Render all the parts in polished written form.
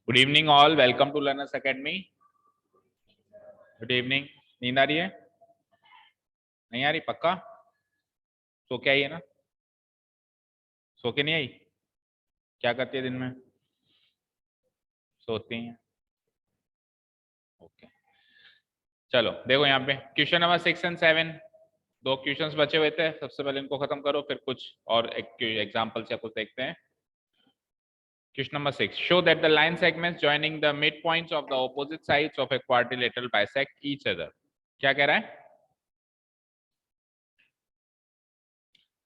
Good evening all, welcome to Learners Academy. Good evening. नींद आ रही है? नहीं आ रही? पक्का? सो के आई है ना? सो के नहीं आई? क्या करती है दिन में? सोती हैं। ओके, चलो देखो यहाँ पे क्वेश्चन नंबर 6 और 7, दो क्वेश्चंस बचे हुए थे। सबसे पहले इनको खत्म करो, फिर कुछ और एग्जाम्पल्स या कुछ देखते हैं। Question number 6. Show that the line segments joining the midpoints of the opposite sides of a quadrilateral bisect each other. क्या कह रहा है?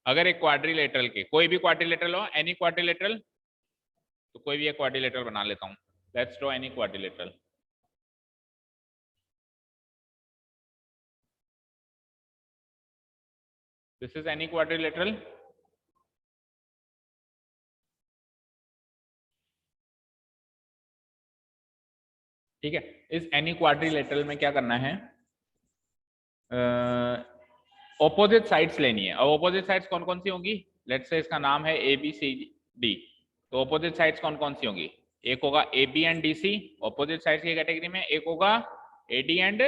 अगर एक क्वाड्रिलेटरल के, कोई भी क्वाड्रिलेटरल हो, एनी क्वाड्रिलेटरल, तो कोई भी एक क्वाड्रिलेटरल बना लेता हूं। Let's draw any quadrilateral. This is any quadrilateral. ठीक है, इस एनी क्वाड्रिलेटरल में क्या करना है? ऑपोजिट साइड्स लेनी है। और ऑपोजिट साइड्स कौन कौन सी होंगी? लेट्स से इसका नाम है ए बी सी डी। तो ऑपोजिट साइड्स कौन कौन सी होंगी? एक होगा A B and D C opposite sides की कैटेगरी में, एक होगा A D and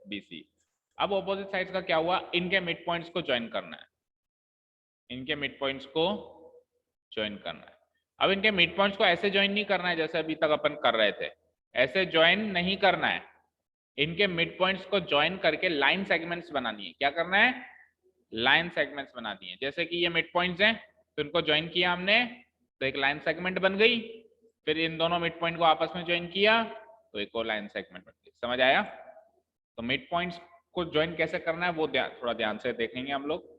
B C. अब ऑपोजिट साइड्स का क्या हुआ? इनके मिड पॉइंट्स को ज्वाइन करना है। इनके मिड पॉइंट्स को ज्वाइन करना है। अब इनके मिड पॉइंट्स को ऐसे ज्वाइन नहीं करना है जैसे अभी तक अपन कर रहे थे, ऐसे ज्वाइन नहीं करना है। इनके मिड पॉइंट्स को ज्वाइन करके लाइन सेगमेंट्स बनानी है। क्या करना है? लाइन सेगमेंट्स बनानी है। जैसे कि ये मिड पॉइंट्स हैं, तो इनको ज्वाइन किया हमने, तो एक लाइन सेगमेंट बन गई। फिर इन दोनों मिड पॉइंट को आपस में ज्वाइन किया, तो एक और लाइन सेगमेंट बन गई। समझ आया? तो मिड पॉइंट्स को ज्वाइन कैसे करना है वो थोड़ा ध्यान से देखेंगे हम लोग।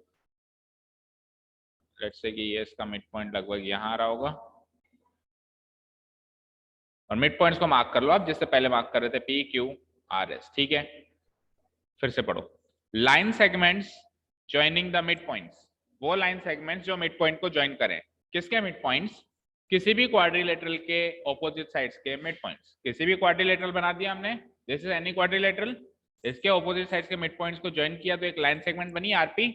लेट्स से कि ये इसका मिड पॉइंट लगभग यहाँ आ रहा होगा, और मिड पॉइंट्स को मार्क कर लो आप, जिससे पहले मार्क कर रहे थे पी क्यू आर एस। ठीक है, फिर से पढ़ो। Line segments joining the mid points, वो लाइन सेगमेंट्स जो मिड पॉइंट को ज्वाइन करें। किसके मिड पॉइंट्स? किसी भी क्वाड्रिलेटरल के ऑपोजिट साइड्स के मिड पॉइंट्स। किसी भी क्वाड्रिलेटरल बना दिया हमने, दिस इज एनी क्वाड्रिलेटरल, इसके ऑपोजिट साइड्स के मिड पॉइंट्स को ज्वाइन किया तो एक लाइन सेगमेंट बनी आरपी।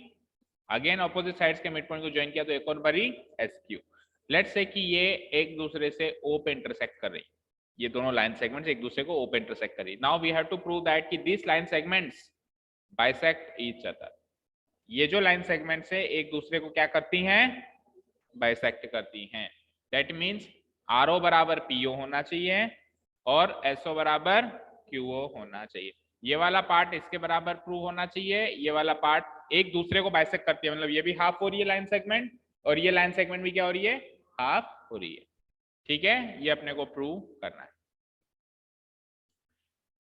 अगेन ऑपोजिट साइड्स के मिड पॉइंट को ज्वाइन किया तो एक और बनी एस क्यू। लेट्स से कि ये एक दूसरे से ओ पे इंटरसेक्ट कर रही, ये दोनों लाइन सेगमेंट्स एक दूसरे को ओ पे इंटरसेक्ट कर रही। Now we have to prove that कि this line segments bisect each other. ये जो लाइन सेगमेंट्स है एक दूसरे को क्या करती हैं? बाइसेक्ट करती हैं। दैट मींस आर ओ बराबर पी ओ होना चाहिए और एस ओ बराबर क्यू ओ होना चाहिए। ये वाला पार्ट इसके बराबर प्रूव होना चाहिए, ये वाला पार्ट एक दूसरे को बाइसेक्ट करती है, मतलब ये भी हाफ हो रही है लाइन सेगमेंट, और ये लाइन सेगमेंट भी क्या हो रही है? हाफ हो रही है। ठीक है, ये अपने को प्रूव करना है।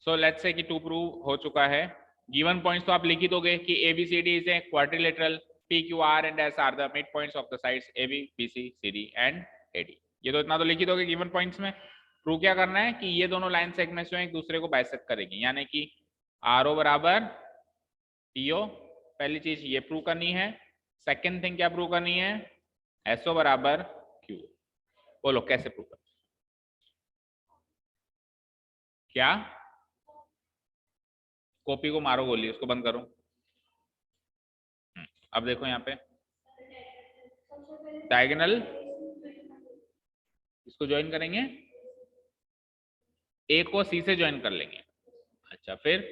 सो लेट्स से कि टू प्रूव हो चुका है। गिवन पॉइंट्स तो आप लिख ही दोगे कि A B C D is a quadrilateral, P Q R and S are the mid points of the sides A B B C C D and A D. ये तो इतना तो लिख ही दोगे गिवन पॉइंट्स में। प्रूव क्या करना है कि ये दोनों लाइन सेगमेंट्स जो है एक दूसरे को बाइसेक्ट करेगी, यानी कि आर ओ बराबर टी ओ, पहली चीज ये प्रूव करनी है। सेकेंड थिंग क्या प्रूव करनी है? एस ओ बराबर क्यू। बोलो कैसे प्रूव कर? क्या? कॉपी को मारो गोली, उसको बंद करो। अब देखो यहाँ पे डायगोनल, इसको ज्वाइन करेंगे, ए को सी से ज्वाइन कर लेंगे। अच्छा, फिर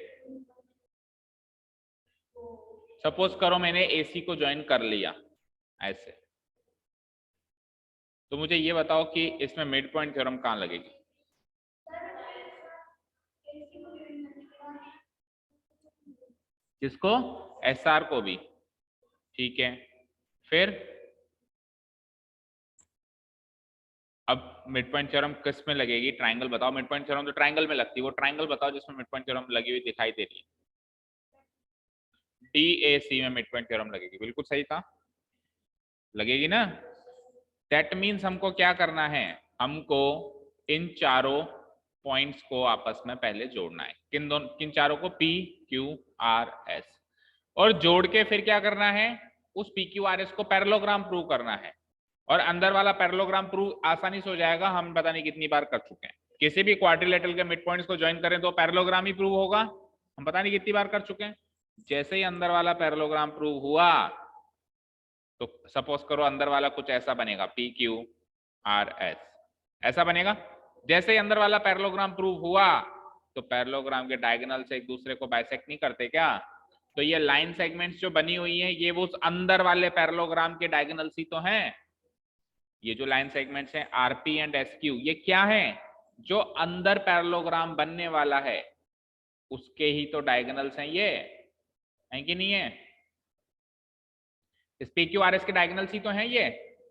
सपोज करो मैंने ए सी को ज्वाइन कर लिया ऐसे, तो मुझे ये बताओ कि इसमें मिड पॉइंट थ्योरम कहाँ लगेगी? किसको? एस आर को भी। ठीक है, फिर अब मिड पॉइंट थ्योरम किस में लगेगी? ट्राइंगल बताओ। मिड पॉइंट थ्योरम तो ट्राइंगल में लगती है, वो ट्राइंगल बताओ जिसमें मिड पॉइंट थ्योरम लगी हुई दिखाई दे रही है। डी ए सी में मिड पॉइंट थ्योरम लगेगी। बिल्कुल सही था, लगेगी ना? दैट मीन्स हमको क्या करना है? हमको इन चारों पॉइंट्स को आपस में पहले जोड़ना है। किन चारों को? P Q R S. और जोड़ के फिर क्या करना है? उस पी क्यू आर एस को पैरेललोग्राम प्रूव करना है। और अंदर वाला पैरेललोग्राम प्रूव आसानी से हो जाएगा, हम पता नहीं कितनी बार कर चुके हैं। किसी भी क्वाड्रिलेटरल के मिड पॉइंट्स को ज्वाइन करें तो पैरेललोग्राम ही प्रूव होगा, हम पता नहीं कितनी बार कर चुके हैं। जैसे ही अंदर वाला पैरेललोग्राम प्रूव हुआ, तो सपोज करो अंदर वाला कुछ ऐसा बनेगा, पी क्यू आर एस ऐसा बनेगा। जैसे ही अंदर वाला पैरेललोग्राम प्रूव हुआ तो पैरेललोग्राम के डायगोनल से एक दूसरे को बाइसेक्ट नहीं करते क्या? तो ये लाइन सेगमेंट्स जो बनी हुई है ये वो उस अंदर वाले पैरेललोग्राम के डायगोनल्स ही तो हैं। ये जो लाइन सेगमेंट्स हैं आरपी एंड एसक्यू ये क्या है? जो अंदर पैरेललोग्राम बनने वाला है उसके ही तो डायगोनल्स हैं, ये है कि नहीं है? इस PQRS के डायगोनल्स ही तो हैं ये,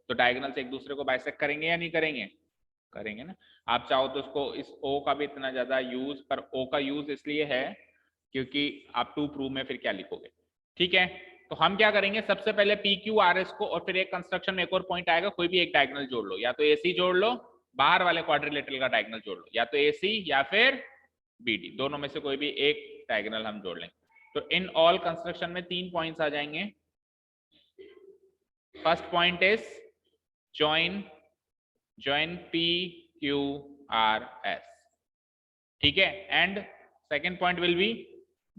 तो डायगोनल्स एक दूसरे को बाइसेक्ट करेंगे या नहीं करेंगे? करेंगे ना। आप चाहो तो उसको इस O का भी इतना ज्यादा यूज, पर O का यूज इसलिए है क्योंकि आप टू प्रूव में फिर क्या लिखोगे। ठीक है, तो हम क्या करेंगे, सबसे पहले PQRS को और फिर एक कंस्ट्रक्शन में एक और पॉइंट आएगा, कोई भी एक डायगोनल जोड़ लो, या तो AC जोड़ लो, बाहर वाले क्वाड्रिलेटरल का डायगोनल जोड़ लो, या तो AC या फिर BD, दोनों में से कोई भी एक डायगोनल हम जोड़ लेंगे। तो इन ऑल कंस्ट्रक्शन में 3 पॉइंट्स आ जाएंगे। First point is join PQRS, ठीक है, and second point will be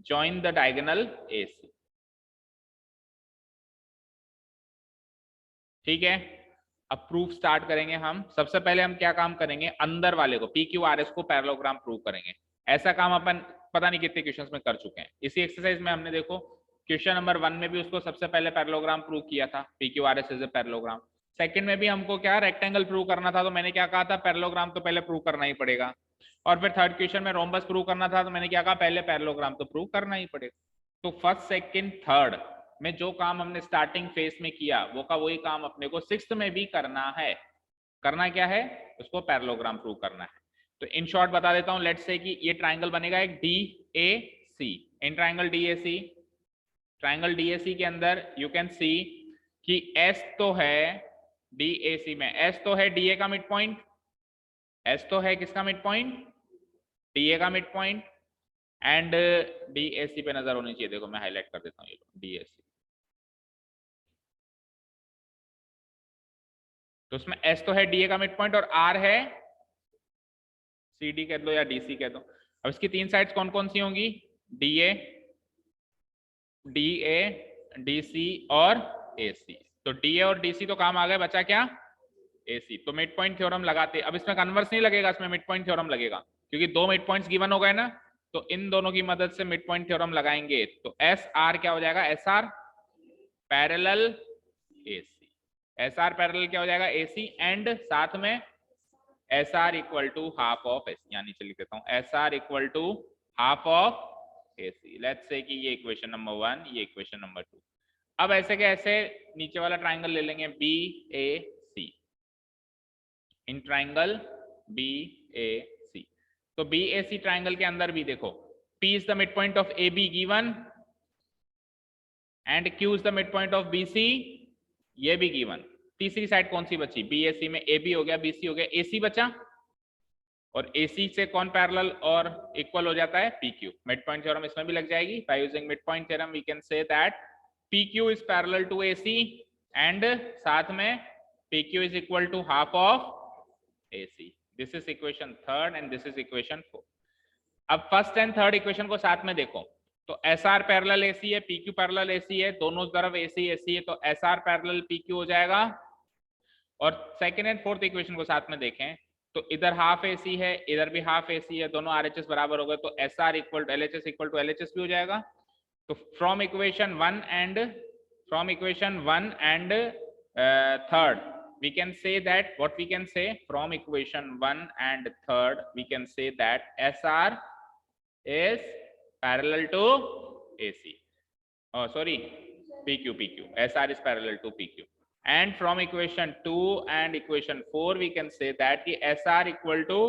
join the diagonal AC, ठीक है। अब प्रूफ स्टार्ट करेंगे हम। सबसे पहले हम क्या काम करेंगे, अंदर वाले को PQRS को पैरेललोग्राम प्रूव करेंगे। ऐसा काम अपन पता नहीं कितने क्वेश्चंस में कर चुके हैं। इसी एक्सरसाइज में हमने देखो क्वेश्चन नंबर 1 में भी उसको सबसे पहले पैरेललोग्राम प्रूव किया था, PQRS is a parallelogram. Second में भी हमको क्या रेक्टेंगल प्रूव करना था, तो मैंने क्या कहा था, पैरेललोग्राम तो पहले प्रूव करना ही पड़ेगा। और फिर थर्ड क्वेश्चन में रोम्बस प्रूव करना था, तो मैंने क्या कहा, पहले पैरेललोग्राम तो प्रूव करना ही पड़ेगा। तो फर्स्ट सेकंड थर्ड में जो काम हमने स्टार्टिंग फेज में किया वो का वही काम अपने को सिक्स्थ में भी करना है। करना क्या है, उसको पैरेललोग्राम प्रूव करना है। तो इन शॉर्ट बता देता हूं, लेट्स से कि ये ट्राइंगल बनेगा एक DAC। इन ट्राइंगल DAC के अंदर यू कैन सी कि S तो है DAC में, S तो है DA का मिड पॉइंट, S तो है किसका मिड पॉइंट, DA का मिड पॉइंट, एंड DAC पे नजर होनी चाहिए। देखो मैं हाईलाइट कर देता हूँ ये DAC, तो उसमें S तो है DA का मिड पॉइंट और R है CD कह दो या DC कह दो। अब इसकी तीन साइड्स कौन कौन सी होंगी, DA, DC और AC। तो DA और DC तो काम आ गए, बचा क्या, AC। तो मिड पॉइंट थ्योरम लगाते, अब इसमें कन्वर्स नहीं लगेगा, इसमें मिड पॉइंट थ्योरम लगेगा क्योंकि दो मिड पॉइंट्स गिवन हो गए ना, तो इन दोनों की मदद से मिड पॉइंट थ्योरम लगाएंगे। तो SR क्या हो जाएगा, SR parallel AC, SR parallel क्या हो जाएगा AC, एंड साथ में SR equal to half of AC, यानी चलिए लिख देता हूं SR equal to half of AC। Let's say कि ये इक्वेशन नंबर 1, ये इक्वेशन नंबर 2। अब ऐसे के ऐसे नीचे वाला ट्राइंगल ले लेंगे BAC, इन ट्राइंगल BAC। तो BAC ट्राइंगल के अंदर भी देखो P is the mid point of AB given and Q is the mid point of BC, ये भी गिवन। तीसरी साइड कौन सी बची, BAC में AB हो गया, BC हो गया, AC बचा, और AC से कौन पैरेलल और इक्वल हो जाता है, PQ। मिड पॉइंट थ्योरम इसमें भी लग जाएगी। By using mid point theorem we can say that PQ is parallel to AC and साथ में PQ is equal to half of AC। This is equation third and this is equation 4। अब first and third equation को साथ में देखो, तो SR parallel AC है, PQ parallel AC है, दोनों तरफ AC है, तो SR पैरेलल PQ हो जाएगा। और सेकेंड एंड फोर्थ इक्वेशन को साथ में देखें तो इधर हाफ AC है, इधर भी हाफ AC है, दोनों RHS बराबर हो गए, तो SR equal to LHS equal to LHS भी हो जाएगा। तो from equation 1 and third we can say that, what we can say from equation 1 and 3rd we can say that SR is parallel to AC, oh sorry, PQ, SR is parallel to PQ, and from equation 2 and equation 4 we can say that कि SR equal to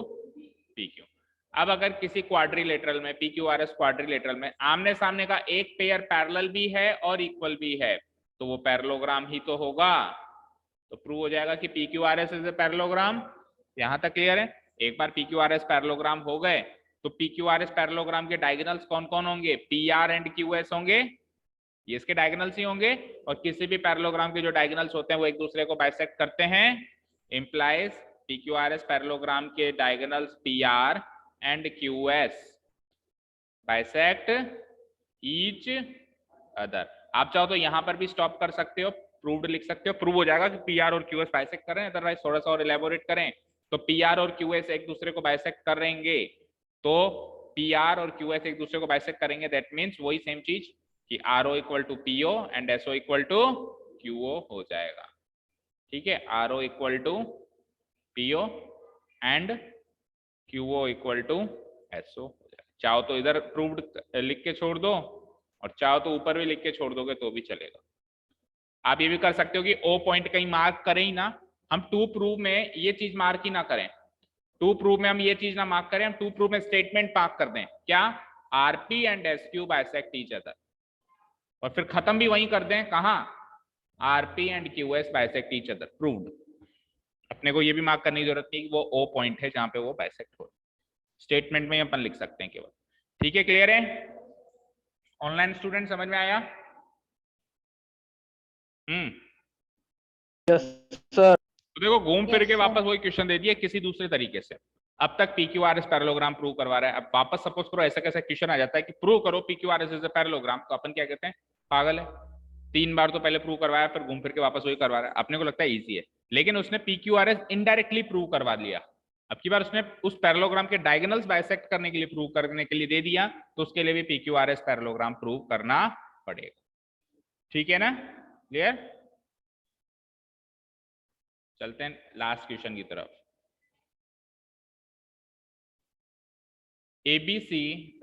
PQ। अब अगर किसी quadrilateral में PQRS quadrilateral में आमने सामने का एक पेयर पैरेलल भी है और इक्वल भी है, तो वो पैरेललोग्राम ही तो होगा, तो प्रूव हो जाएगा कि PQRS इज ए पैरेललोग्राम। यहां तक क्लियर है। एक बार PQRS पैरेललोग्राम हो गए तो PQRS पैरेललोग्राम के डायगोनल्स कौन कौन होंगे, PR एंड QS होंगे, ये इसके डायगोनल्स ही होंगे। और किसी भी पैरेललोग्राम के जो डायगोनल्स होते हैं वो एक दूसरे को बाइसेक्ट करते हैं, इंप्लाइज PQRS पैरेललोग्राम के diagonals PR and QS bisect each other. आप चाहो तो यहां पर भी स्टॉप कर सकते हो, प्रूव्ड लिख सकते हो, प्रूव हो जाएगा कि PR और QS बाइसेक्ट करें। अदरवाइज थोड़ा सा और इलेबोरेट करें तो पी आर और क्यू एस एक दूसरे को बाइसेक्ट करेंगे, तो पी आर और क्यू एस एक दूसरे को बाइसेक्ट करेंगे, दैट मीन्स वही सेम चीज कि R O equal to P O and S O equal to Q O हो जाएगा। ठीक है, R O equal to P O and Q O equal to S O हो जाएगा। चाहो तो इधर प्रूव्ड लिख के छोड़ दो और चाहो तो ऊपर भी लिख के छोड़ दोगे तो भी चलेगा। आप ये भी कर सकते हो कि ओ पॉइंट कहीं मार्क करें ही ना, हम टू प्रूव में ये चीज मार्क ही ना करें, टू प्रूव में हम ये चीज ना मार्क करें, हम टू प्रूव में स्टेटमेंट मार्क कर दें, क्या RP and SQ bisect each other, और फिर खत्म भी वहीं कर दें, कहां RP and QS bisect each other proved. अपने को ये भी मार्क करने की जरूरत नहीं कि वो ओ पॉइंट है जहां पे वो बाइसेक्ट हो, स्टेटमेंट में अपन लिख सकते हैं केवल। ठीक है, क्लियर है? ऑनलाइन स्टूडेंट समझ में आया? Yes sir. तो देखो घूम फिर के Yes, वापस sir. वही क्वेश्चन दे दिया किसी दूसरे तरीके से। अब तक PQRS पैरेललोग्राम प्रूव करवा रहा है, अब वापस सपोज करो ऐसा कैसा क्वेश्चन आ जाता है कि प्रूव करो PQRS इज अ पैरेललोग्राम, तो अपन क्या कहते हैं, पागल है, 3 बार तो पहले प्रूव करवाया फिर घूम फिर के वापस वही करवा रहा है। अपने को लगता है इजी है, लेकिन उसने PQRS इनडायरेक्टली प्रूव करवा लिया। अब की बार उसने उस पैरेललोग्राम के डायगोनल्स बाइसेक्ट करने के लिए, प्रूव करने के लिए दे दिया, तो उसके लिए भी PQRS पैरेललोग्राम प्रूव करना पड़ेगा। ठीक है ना, क्लियर? चलते हैं लास्ट क्वेश्चन की तरफ। ABC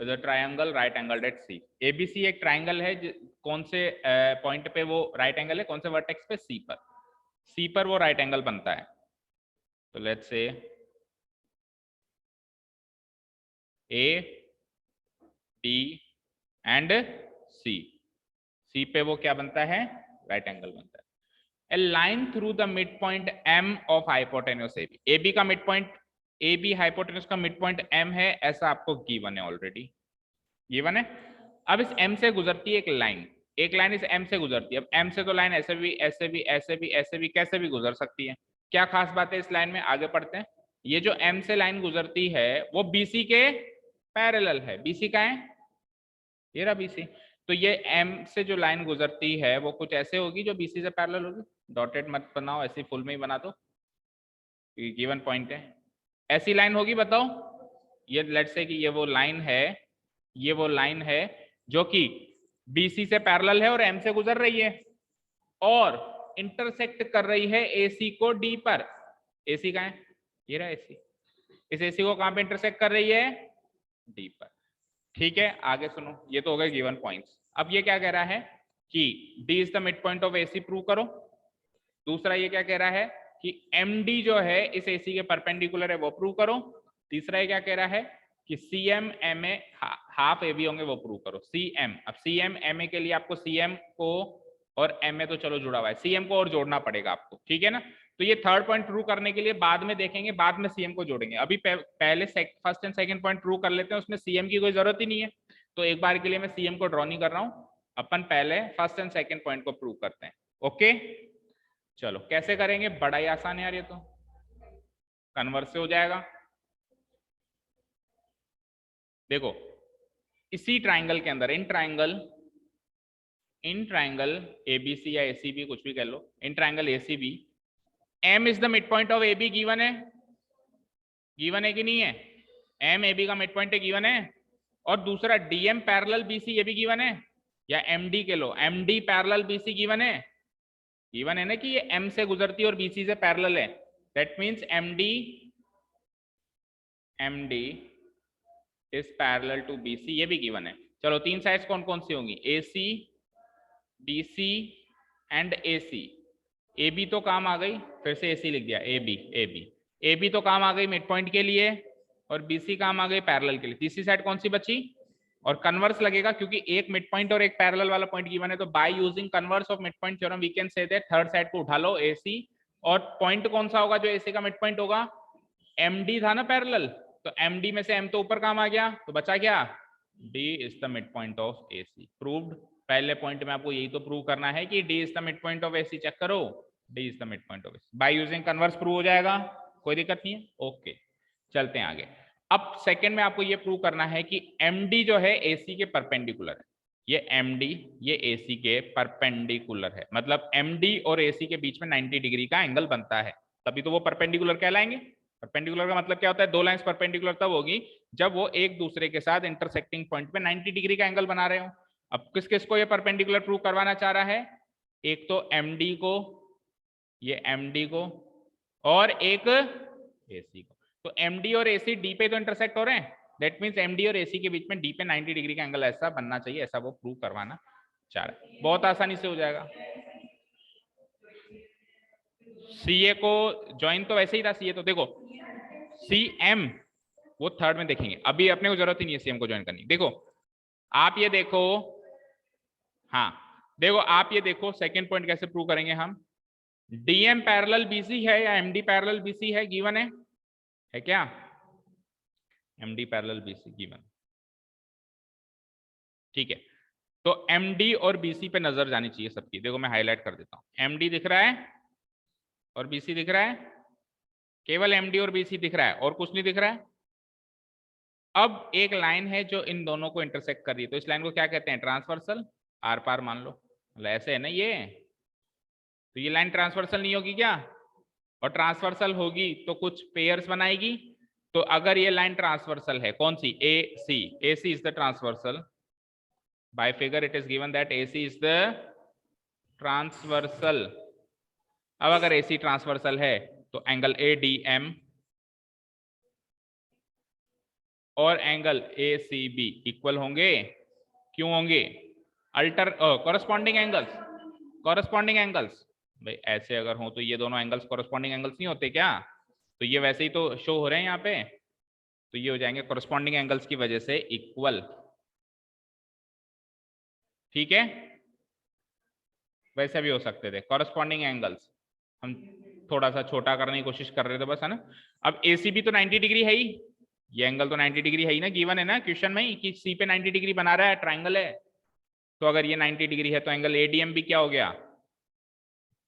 is a triangle right angled at C। ABC एक ट्रायंगल है, कौन से पॉइंट पे वो राइट एंगल है, कौन से वर्टेक्स पे, C पर। C पर वो राइट एंगल बनता है। तो let's say A B and C, C पे वो क्या बनता है, राइट एंगल बनता है। A line through the midpoint M of hypotenuse AB। AB का midpoint, AB hypotenuse का midpoint M है, ऐसा आपको गिवन है, ऑलरेडी गिवन है। अब इस M से गुजरती है एक लाइन, एक लाइन इस M से गुजरती है। अब M से तो लाइन ऐसे भी ऐसे भी ऐसे भी ऐसे भी कैसे भी गुजर सकती है। क्या खास बात है इस लाइन में, आगे पढ़ते हैं। ये जो M से लाइन गुजरती है वो BC के पैरेलल है। BC का है, ये रहा BC। तो ये M से जो लाइन गुजरती है वो कुछ ऐसे होगी जो BC से पैरेलल होगी। डॉटेड मत बनाओ, ऐसी फुल में ही बना दो, गिवन पॉइंट है, ऐसी लाइन होगी, बताओ। ये लेट्स से कि ये वो लाइन है, ये वो लाइन है जो कि BC से पैरेलल है और M से गुजर रही है और इंटरसेक्ट कर रही है AC को D पर। AC का है, ये रहा AC। इस AC को कहां पे इंटरसेक्ट कर रही है, D पर। ठीक है, आगे सुनो, ये तो हो गए गिवन पॉइंट्स। अब ये क्या कह रहा है कि D is the mid point of AC, prove करो। दूसरा ये क्या कह रहा है कि MD जो है इस AC के परपेंडिकुलर है, वो प्रूव करो। तीसरा ये क्या कह रहा है कि CM MA हाफ AB होंगे, वो प्रूव करो। CM, अब CM MA के लिए आपको CM को और MA तो चलो जुड़ा हुआ है, CM को और जोड़ना पड़ेगा आपको, ठीक है ना। तो ये थर्ड पॉइंट प्रूव करने के लिए बाद में देखेंगे, बाद में CM को जोड़ेंगे। अभी पहले first and second point prove कर लेते हैं, उसमें CM की कोई जरूरत ही नहीं है। तो एक बार के लिए मैं CM को ड्रॉ नहीं कर रहा हूं, अपन पहले फर्स्ट एंड सेकंड पॉइंट को प्रूव करते हैं। ओके, चलो कैसे करेंगे, बड़ा ही आसान है यार, ये तो कन्वर्स से हो जाएगा। देखो इसी ट्राइंगल के अंदर, इन ट्राइंगल ABC या ACB कुछ भी कह लो, in triangle ACB, M is the mid point of AB, given है, गिवन है कि नहीं है, M AB का मिड पॉइंट है, गिवन है। और दूसरा DM पैरेलल BC, ये भी गिवन है, या MD के लो, MD पैरेलल BC गिवन है, गिवन है ना कि ये M से गुजरती है और BC से पैरेलल है, that means MD is parallel to BC, ये भी गिवन है। चलो तीन साइड्स कौन कौन सी होंगी, AC BC and AC। AB तो काम आ गई, फिर से AC लिख दिया, AB तो काम आ गई मिड पॉइंट के लिए और BC काम आ गई पैरेलल के लिए। तीसरी साइड कौन सी बची, और कन्वर्स लगेगा क्योंकि एक मिड पॉइंट और एक पैरेलल वाला पॉइंट गिवन है, तो by using converse of mid point theorem we can say that third side को उठा लो AC, और पॉइंट कौन सा होगा जो AC का मिड पॉइंट होगा, MD था ना पैरेलल, तो MD में से M तो ऊपर काम आ गया, तो बचा क्या, D is the mid point of AC। Proved. पहले पॉइंट में आपको यही तो प्रूव करना है कि D is the mid point of AC, check करो, D is the mid point of AC, by using converse prove हो जाएगा, कोई दिक्कत नहीं है। ओके, चलते हैं आगे। अब सेकंड में आपको ये प्रूव करना है कि MD जो है AC के परपेंडिकुलर है, ये MD ये AC के परपेंडिकुलर है, मतलब MD और AC के बीच में 90 डिग्री का एंगल बनता है, तभी तो वो परपेंडिकुलर कहलाएंगे। परपेंडिकुलर का मतलब क्या होता है, दो लाइंस परपेंडिकुलर तब होगी जब वो एक दूसरे के साथ इंटरसेक्टिंग पॉइंट पे 90 डिग्री का एंगल बना रहे हो। अब किस किस को ये परपेंडिकुलर प्रूव करवाना चाह रहा है, एक तो एमडी को, ये एमडी को, और एक एसी को। तो एमडी और एसी डी पे तो इंटरसेक्ट हो रहे हैं, दैट मींस एमडी और एसी के बीच में डी पे 90 डिग्री का एंगल ऐसा बनना चाहिए, ऐसा वो प्रूव करवाना चाह रहा है। बहुत आसानी से हो जाएगा। सीए को ज्वाइन तो वैसे ही था, सीए तो देखो सीएम वो थर्ड में देखेंगे, अभी अपने को जरूरत ही नहीं है सीएम को ज्वाइन करनी। देखो आप ये देखो, हाँ देखो आप ये देखो सेकंड पॉइंट कैसे प्रूव करेंगे हम, डीएम पैरेलल बीसी है या एमडी पैरेलल बीसी है, गिवन है क्या, एमडी पैरेलल बीसी गिवन, ठीक है। तो एमडी और बीसी पे नजर जानी चाहिए सबकी। देखो मैं हाईलाइट कर देता हूं, एमडी दिख रहा है और बीसी दिख रहा है, केवल एमडी और बीसी दिख रहा है और कुछ नहीं दिख रहा है। अब एक लाइन है जो इन दोनों को इंटरसेक्ट कर रही है, तो इस लाइन को क्या कहते हैं, ट्रांसवर्सल, आर पार मान लो, मतलब ऐसे है ना ये, तो ये लाइन ट्रांसवर्सल नहीं होगी क्या, और ट्रांसवर्सल होगी तो कुछ पेयर्स बनाएगी। तो अगर ये लाइन ट्रांसवर्सल है, कौन सी, A C, A C is the transversal, by figure it is given that AC is the transversal। अब अगर AC ट्रांसवर्सल है तो एंगल ADM और एंगल ACB इक्वल होंगे, क्यों होंगे, alter corresponding angles, corresponding angles. भाई ऐसे अगर हो तो ये दोनों एंगल्स कॉरस्पॉन्डिंग एंगल्स नहीं होते क्या, तो ये वैसे ही तो शो हो रहे हैं यहाँ पे, तो ये हो जाएंगे कॉरस्पॉन्डिंग एंगल्स की वजह से इक्वल, ठीक है। वैसे भी हो सकते थे कॉरस्पॉन्डिंग एंगल्स, हम थोड़ा सा छोटा करने की कोशिश कर रहे थे बस, है ना। अब एसी भी तो 90 डिग्री है ही, ये एंगल तो 90 डिग्री है ही ना, गिवन है ना क्वेश्चन में ही कि सी पे 90 डिग्री बना रहा है, ट्राइंगल है। तो अगर ये 90 डिग्री है तो एंगल एडीएम भी क्या हो गया,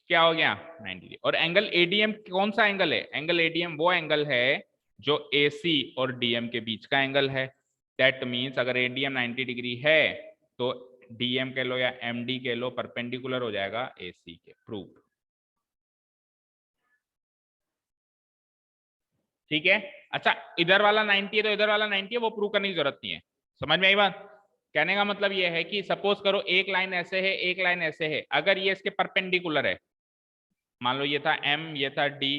क्या हो गया 90 डिग्री। और एंगल एडीएम कौन सा एंगल है, एंगल एडीएम वो एंगल है जो एसी और डीएम के बीच का एंगल है। दैट मीन्स अगर एडीएम 90 डिग्री है तो डीएम कह लो या एमडी कह लो परपेंडिकुलर हो जाएगा एसी के, प्रूव, ठीक है। अच्छा इधर वाला 90 है तो इधर वाला 90 है, वो प्रूव करने की जरूरत नहीं है, समझ में आई बात। कहने का मतलब ये है कि सपोज करो एक लाइन ऐसे है, एक लाइन ऐसे है, अगर ये इसके परपेंडिकुलर है, मान लो ये था एम, ये था डी,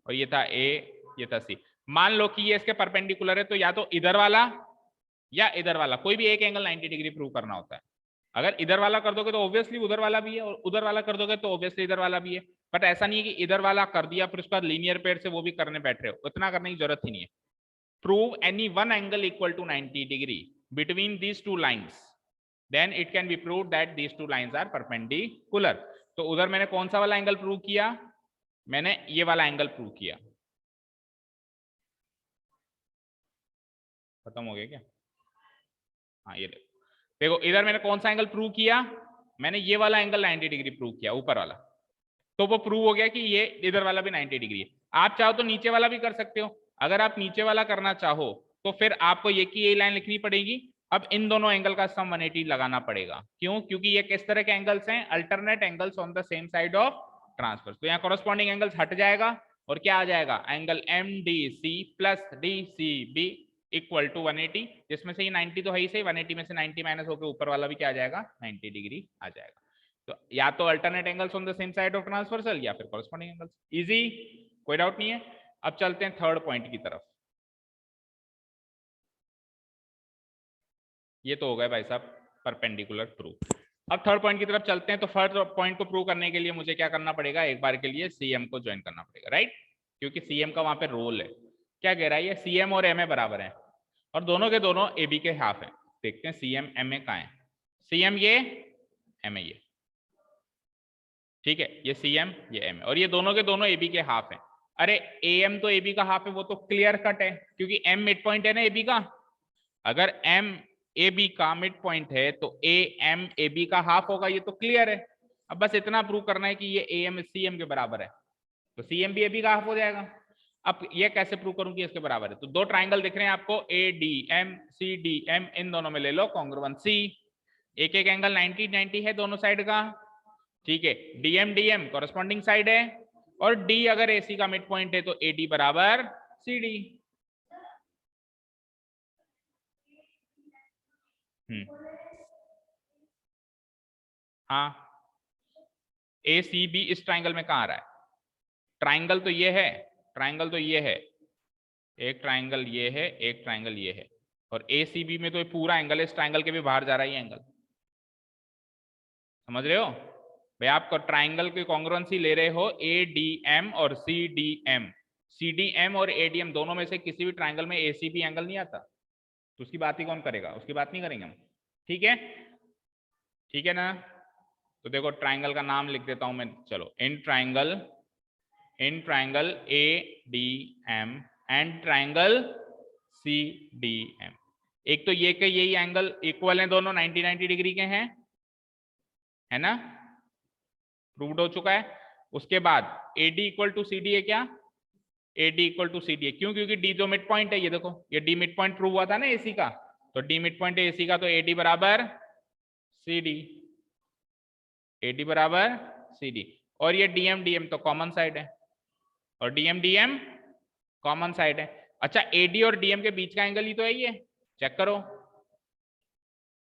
और ये था ए, ये था सी, मान लो कि ये इसके परपेंडिकुलर है, तो या तो इधर वाला या इधर वाला, कोई भी एक एंगल 90 डिग्री प्रूव करना होता है। अगर इधर वाला कर दोगे तो ऑब्वियसली उधर वाला भी है, और उधर वाला कर दोगे तो ऑब्वियसली इधर वाला भी है। बट ऐसा नहीं है कि इधर वाला कर दिया फिर उसके बाद लीनियर पेयर से वो भी करने बैठ रहे हो, उतना करने की जरूरत ही नहीं है। Prove any one angle equal to 90 degree between these two lines, then it can be prove that these two lines are perpendicular. तो उधर मैंने कौन सा वाला एंगल प्रूव किया, मैंने ये वाला एंगल प्रूव किया, खत्म हो गया क्या, हाँ ये देखो इधर मैंने कौन सा एंगल प्रूव किया, मैंने ये वाला एंगल 90 डिग्री प्रूव किया, ऊपर वाला, तो वो प्रूव हो गया कि ये इधर वाला भी 90 डिग्री है। आप चाहो तो नीचे वाला भी कर सकते हो, अगर आप नीचे वाला करना चाहो तो फिर आपको ये की ये लाइन लिखनी पड़ेगी। अब इन दोनों एंगल का सम 180 लगाना पड़ेगा, क्यों, क्योंकि ये किस तरह के एंगल्स हैं, alternate angles on the same side of transverse. तो यहाँ कॉरस्पॉन्डिंग एंगल्स हट जाएगा और क्या आ जाएगा, angle MDC plus DCB equal to 180, जिसमें से ये 90 तो है ही सही, 180 में से 90 माइनस होकर ऊपर वाला भी क्या आ जाएगा 90 डिग्री आ जाएगा। तो या तो alternate angles on the same side of transversal या फिर कॉरस्पॉन्डिंग एंगल्स, इजी, कोई डाउट नहीं है। अब चलते हैं थर्ड पॉइंट की तरफ। ये तो हो गया भाई साहब परपेंडिकुलर प्रूफ। अब थर्ड पॉइंट की तरफ चलते हैं। तो फर्स्ट पॉइंट को प्रूव करने के लिए मुझे क्या करना पड़ेगा, एक बार के लिए सीएम को ज्वाइन करना पड़ेगा, राइट, क्योंकि सीएम का वहां पे रोल है। क्या कह रहा है ये, सीएम और एमए बराबर है और दोनों के दोनों एबी के हाफ है। देखते हैं सीएम एमए कहाँ है, सीएम ये, एमए ये, ठीक है, ये सीएम ये एमए, और ये दोनों के दोनों एबी के हाफ है। अरे एएम तो एबी का हाफ है, वो तो क्लियर कट है, क्योंकि एम मिड पॉइंट है ना एबी का। अगर एम ए बी का मिड पॉइंट है तो ए एम ए बी का हाफ होगा, ये तो क्लियर है। अब बस इतना प्रूव करना है कि ये ए एम सी एम के बराबर है, तो सी एम भी ए बी का हाफ हो जाएगा। अब ये कैसे प्रूव करूं कि इसके बराबर है, तो दो ट्राइंगल दिख रहे हैं आपको, A D M C D M, इन दोनों में ले लो कॉन्ग्रुएंसी, एक एक एंगल 90 90 है दोनों साइड का, ठीक है, डीएम डीएम कॉरेस्पॉन्डिंग साइड है, और डी अगर एसी का मिड पॉइंट है तो ए डी बराबर सी डी। हाँ, ए सी बी इस ट्राइंगल में कहाँ आ रहा है? ट्राइंगल तो ये है, ट्राइंगल तो ये है, एक ट्राइंगल ये है, एक ट्राइंगल ये है, और ए सी बी में तो ये पूरा एंगल है, इस ट्राइंगल के भी बाहर जा रहा है ये एंगल। समझ रहे हो भाई? आप ट्राइंगल की कॉन्ग्रुएंसी ले रहे हो ए डी एम और C D M. C D M और ए डी एम दोनों में से किसी भी ट्राइंगल में ए सी बी एंगल नहीं आता, तो उसकी बात ही कौन करेगा? उसकी बात नहीं करेंगे हम। ठीक है, ठीक है ना? तो देखो ट्राइंगल का नाम लिख देता हूं मैं, चलो। In triangle A D M and triangle C D M, एक तो ये के यही एंगल इक्वल हैं, दोनों 90 डिग्री के हैं, है ना? प्रूव्ड हो चुका है। उसके बाद AD equal to C D है, क्या? AD equal to C D है, क्यों? क्योंकि D जो मिड पॉइंट है, ये देखो ये D मिड पॉइंट प्रूव हुआ था ना AC का, तो D मिड पॉइंट है AC का, तो AD बराबर CD, AD बराबर CD। और ये DM DM तो कॉमन साइड है, और DM DM कॉमन साइड है। अच्छा, AD और DM के बीच का एंगल ही तो है ये, चेक करो,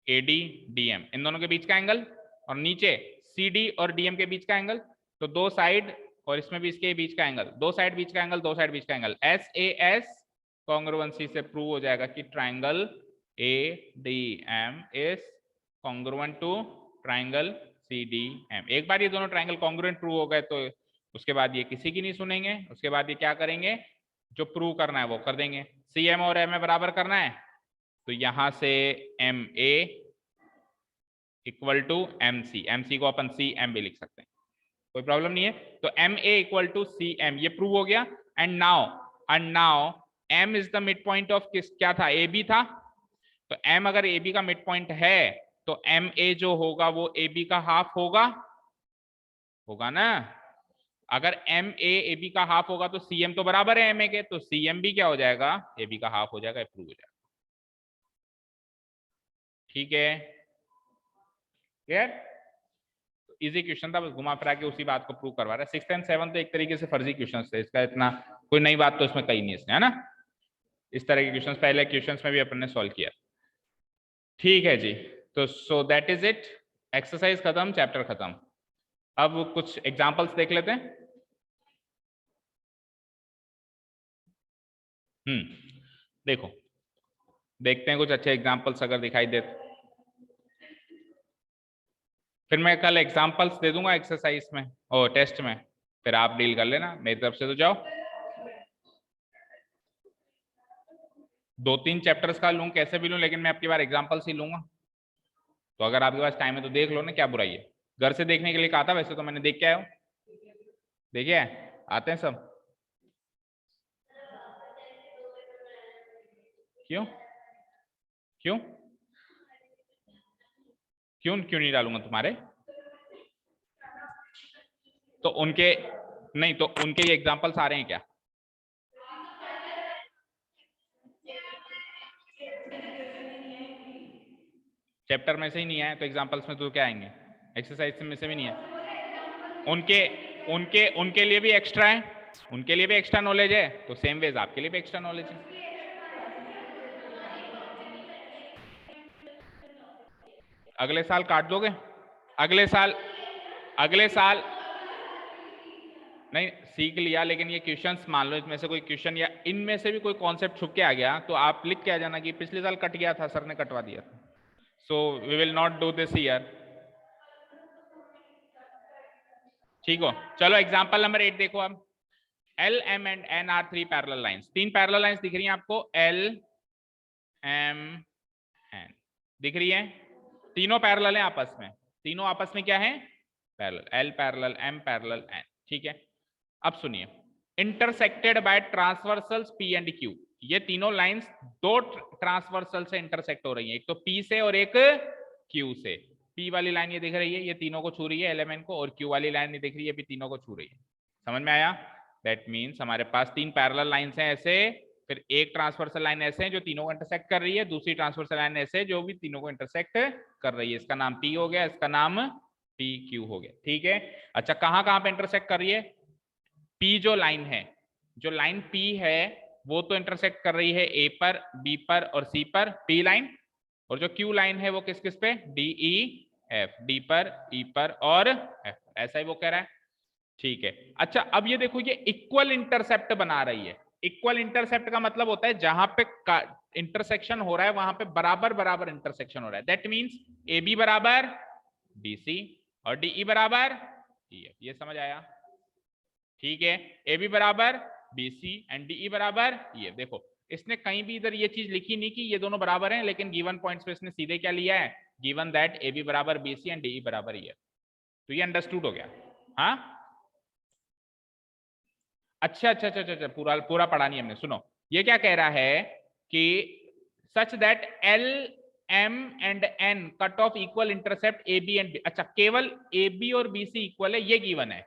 AD DM इन दोनों के बीच का एंगल, और नीचे CD और DM के बीच का एंगल, तो दो साइड, और इसमें भी इसके बीच का एंगल, दो साइड बीच का एंगल, दो साइड बीच का एंगल, SAS कॉन्ग्रुएंसी से प्रूव हो जाएगा कि triangle ADM is congruent to triangle CDM। एक बार ये दोनों ट्राइंगल कॉन्ग्रुएंट प्रूव हो गए तो उसके बाद ये किसी की नहीं सुनेंगे, उसके बाद ये क्या करेंगे? जो प्रूव करना है वो कर देंगे। CM और MA बराबर करना है, तो यहां से MA equal to MC, MC को अपन CM भी लिख सकते हैं, कोई प्रॉब्लम नहीं है। तो MA इक्वल टू CM, ये प्रूव हो गया। And now M is the mid point of किस, क्या था? AB था। तो M अगर AB का मिड पॉइंट है तो MA जो होगा वो AB का हाफ होगा ना? अगर MA AB का हाफ होगा तो CM तो बराबर है MA के, तो CM भी क्या हो जाएगा? AB का हाफ हो जाएगा, प्रूव हो जाएगा। ठीक है, क्लियर? इजी क्वेश्चन था, बस घुमा फिरा के उसी बात को प्रूव करवा रहा है। 6th एंड 7th तो एक तरीके से फर्जी क्वेश्चन थे, इसका इतना कोई नई बात तो इसमें कही नहीं इसने, है ना? इस तरह के क्वेश्चन पहले क्वेश्चंस में भी अपन ने सॉल्व किया। ठीक है जी, तो so that is it, exercise खत्म, चैप्टर खत्म। अब कुछ एग्जांपल्स देख लेते हैं। देखो, देखते हैं कुछ अच्छे एग्जांपल्स अगर दिखाई दे, फिर मैं कल एग्जांपल्स दे दूंगा एक्सरसाइज में और टेस्ट में, फिर आप डील कर लेना, मेरी तरफ से तो जाओ। 2-3 चैप्टर्स का लूं, कैसे भी लूं, लेकिन मैं आपकी बार एग्जांपल्स ही लूंगा। तो अगर आपके पास टाइम है तो देख लो ना, क्या बुराई है? घर से देखने के लिए कहा था, वैसे तो मैंने देख के आया हूं। देखिए आते हैं सब। क्यों क्यों क्यों क्यों नहीं डालूंगा तुम्हारे? तो उनके नहीं, तो उनके ये एग्जांपल्स आ रहे हैं क्या? चैप्टर में से ही नहीं आए तो एग्जांपल्स में तो क्या आएंगे? एक्सरसाइज में से भी नहीं है। उनके उनके उनके लिए भी एक्स्ट्रा है, उनके लिए भी एक्स्ट्रा नॉलेज है, तो सेम वेज आपके लिए भी एक्स्ट्रा नॉलेज है। अगले साल काट दोगे? अगले साल नहीं सीख लिया, लेकिन ये क्वेश्चंस मान लो इसमें से कोई क्वेश्चन या इनमें से भी कोई कॉन्सेप्ट छुप के आ गया तो आप लिख के आ जाना कि पिछले साल कट गया था, सर ने कटवा दिया था। So we will not do this year. ठीक हो, चलो एग्जांपल नंबर 8 देखो। अब L, M and N are 3 parallel lines, 3 parallel lines दिख रही हैं आपको, L, M, N दिख रही है, तीनों पैरेलल हैं आपस में, तीनों आपस में क्या है? Parallel, L parallel M parallel N। ठीक है, अब सुनिए, intersected by transversals P and Q, ये तीनों लाइंस दो ट्रांसवर्सल से इंटरसेक्ट हो रही हैं, एक तो P से और एक Q से। P वाली लाइन ये दिख रही है, ये तीनों को छू रही है एलिमेंट को, और Q वाली लाइन ये दिख रही है, भी तीनों को छू रही है। समझ में आया? दैट मीन्स हमारे पास 3 पैरेलल लाइंस हैं ऐसे, फिर एक ट्रांसवर्सल लाइन ऐसे है जो तीनों को इंटरसेक्ट कर रही है, दूसरी ट्रांसवर्सल लाइन ऐसे जो भी तीनों को इंटरसेक्ट कर रही है, इसका नाम P हो गया, इसका नाम PQ हो गया। ठीक है, अच्छा कहां कहां पे इंटरसेक्ट कर रही है? P जो लाइन है, जो लाइन P है वो तो इंटरसेक्ट कर रही है ए पर, बी पर और सी पर, पी लाइन, और जो क्यू लाइन है वो किस किस पे, डी ई एफ, डी पर, ई पर और एफ, ऐसा ही वो कह रहा है। ठीक है, अच्छा अब ये देखो ये इक्वल इंटरसेप्ट बना रही है। इक्वल इंटरसेप्ट का मतलब होता है जहां पे इंटरसेक्शन हो रहा है वहां पे बराबर बराबर इंटरसेक्शन हो रहा है। दैट मींस ए बी बराबर बी सी और डी ई बराबर ई एफ, ये समझ आया? ठीक है, ए बी बराबर B C and D E बराबर ई एफ। देखो इसने कहीं भी इधर ये चीज लिखी नहीं कि ये दोनों बराबर हैं, लेकिन गिवन पॉइंट्स पे इसने सीधे क्या लिया है, गिवन दैट ए बी बराबर B C and D E बराबर ई एफ। तो ये अंडरस्टूड हो गया। हाँ अच्छा अच्छा अच्छा अच्छा, पूरा पूरा पढ़ा नहीं हमने, सुनो ये क्या कह रहा है कि such that L M and N cut off equal intercept A B and B. अच्छा केवल ए बी और बी सी इक्वल है, ये गिवन है।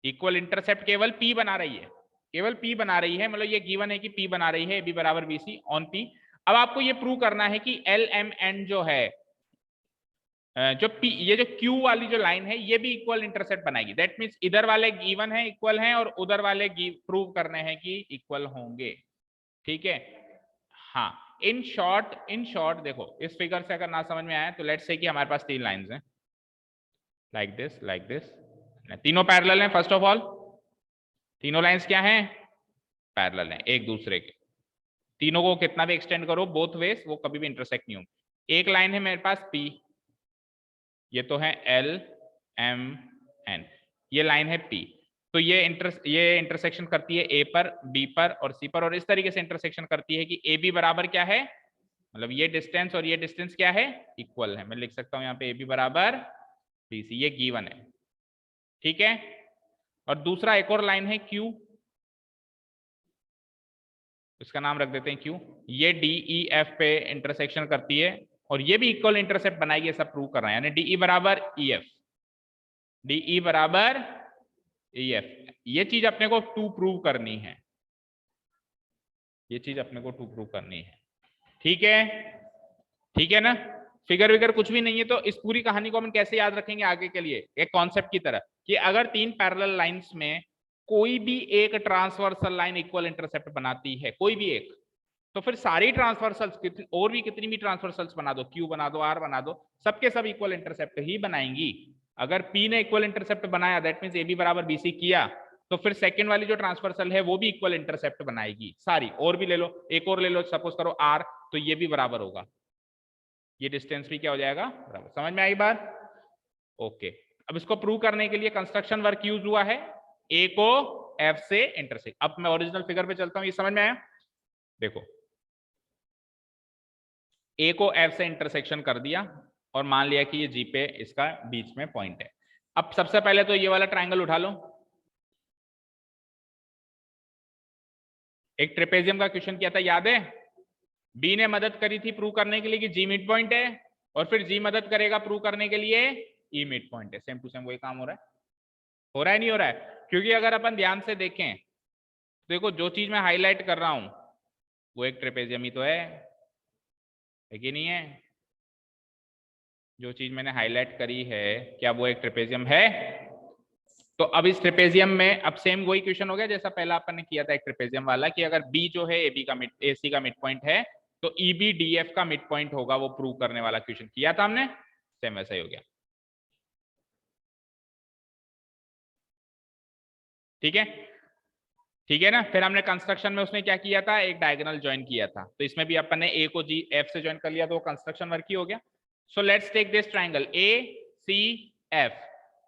इक्वल इंटरसेप्ट केवल पी बना रही है, केवल पी बना रही है, मतलब ये गिवन है कि पी बना रही है ए बी बराबर बी सी ऑन पी। अब आपको ये प्रूव करना है कि एल एम एन जो है, जो पी, ये जो क्यू वाली जो लाइन है ये भी इक्वल इंटरसेप्ट बनाएगी। दैट मींस इधर वाले गिवन है इक्वल हैं और उधर वाले प्रूव करने हैं कि इक्वल होंगे। ठीक है, हाँ इन शॉर्ट देखो इस फिगर से अगर ना समझ में आया तो लेट्स से कि हमारे पास तीन लाइंस हैं, लाइक दिस, तीनों पैरेलल हैं। फर्स्ट ऑफ ऑल तीनों लाइंस क्या हैं, पैरेलल हैं एक दूसरे के। तीनों को कितना भी एक्सटेंड करो बोथ वेज वो कभी भी इंटरसेक्ट नहीं होंगे। एक लाइन है मेरे पास पी, ये तो है एल एम एन, ये लाइन है पी, तो ये इंटरसेक्शन करती है ए पर, बी पर और सी पर, और इस तरीके से इंटरसेक्शन करती है कि ए बी बराबर क्या है, मतलब ये डिस्टेंस और ये डिस्टेंस क्या है, इक्वल है। मैं लिख सकता हूं यहाँ पे ए बी बराबर बी सी, ये गिवन है। ठीक है, और दूसरा एक और लाइन है क्यू, इसका नाम रख देते हैं क्यू, ये डी ई एफ पे इंटरसेक्शन करती है और ये भी इक्वल इंटरसेप्ट बनाएगी, ऐसा प्रूव कर रहे हैं, यानी डी ई बराबर ई एफ, डी ई बराबर ई एफ। ये चीज अपने को टू प्रूव करनी है, ये चीज अपने को टू प्रूव करनी है। ठीक है, ठीक है ना, फिगर विगर कुछ भी नहीं है। तो इस पूरी कहानी को हम कैसे याद रखेंगे आगे के लिए, एक कॉन्सेप्ट की तरह कि अगर तीन पैरेलल लाइंस में कोई भी एक ट्रांसवर्सल लाइन इक्वल इंटरसेप्ट बनाती है, कोई भी एक, तो फिर सारी ट्रांसवर्सल्स और भी कितनी भी ट्रांसवर्सल्स बना दो, क्यू बना दो, आर बना दो, सबके सब इक्वल इंटरसेप्ट ही बनाएंगी। अगर पी ने इक्वल इंटरसेप्ट बनाया दैट मींस ए बी बराबर बी सी किया, तो फिर सेकंड वाली जो ट्रांसवर्सल है वो भी इक्वल इंटरसेप्ट बनाएगी सारी। और भी ले लो, एक और ले लो, सपोज करो आर, तो ये भी बराबर होगा, ये डिस्टेंस भी क्या हो जाएगा, बराबर। समझ में आई बात? ओके, अब इसको प्रूव करने के लिए कंस्ट्रक्शन वर्क यूज हुआ है, ए को एफ से इंटरसेक्ट। अब मैं ओरिजिनल फिगर पे चलता हूं, ये समझ में आया? देखो ए को एफ से इंटरसेक्शन कर दिया और मान लिया कि ये जी पे इसका बीच में पॉइंट है। अब सबसे पहले तो ये वाला ट्रायंगल उठा लो, एक ट्रेपेजियम का क्वेश्चन किया था याद है, बी ने मदद करी थी प्रूव करने के लिए कि जी मिड पॉइंट है, और फिर जी मदद करेगा प्रूव करने के लिए ई मिड पॉइंट है। सेम टू सेम वही काम हो रहा है, हो रहा है नहीं हो रहा है? क्योंकि अगर अपन ध्यान से देखें तो देखो जो चीज मैं हाईलाइट कर रहा हूं वो एक ट्रेपेजियम ही तो है कि नहीं है? जो चीज मैंने हाईलाइट करी है क्या वो एक ट्रेपेजियम है? तो अब इस ट्रेपेजियम में अब सेम वही क्वेश्चन हो गया जैसा पहला अपन ने किया था एक ट्रेपेजियम वाला, कि अगर बी जो है ए बी का मिड, ए सी का मिड पॉइंट है, तो ई बी डी एफ का मिड पॉइंट होगा, वो प्रूव करने वाला क्वेश्चन किया था हमने, सेम वैसा ही हो गया। ठीक है, ठीक है ना। फिर हमने कंस्ट्रक्शन में उसमें क्या किया था, एक डायगोनल ज्वाइन किया था, तो इसमें भी अपन ने ए को जी एफ से ज्वाइन कर लिया, तो वो कंस्ट्रक्शन वर्क ही हो गया। So let's take this triangle A C F,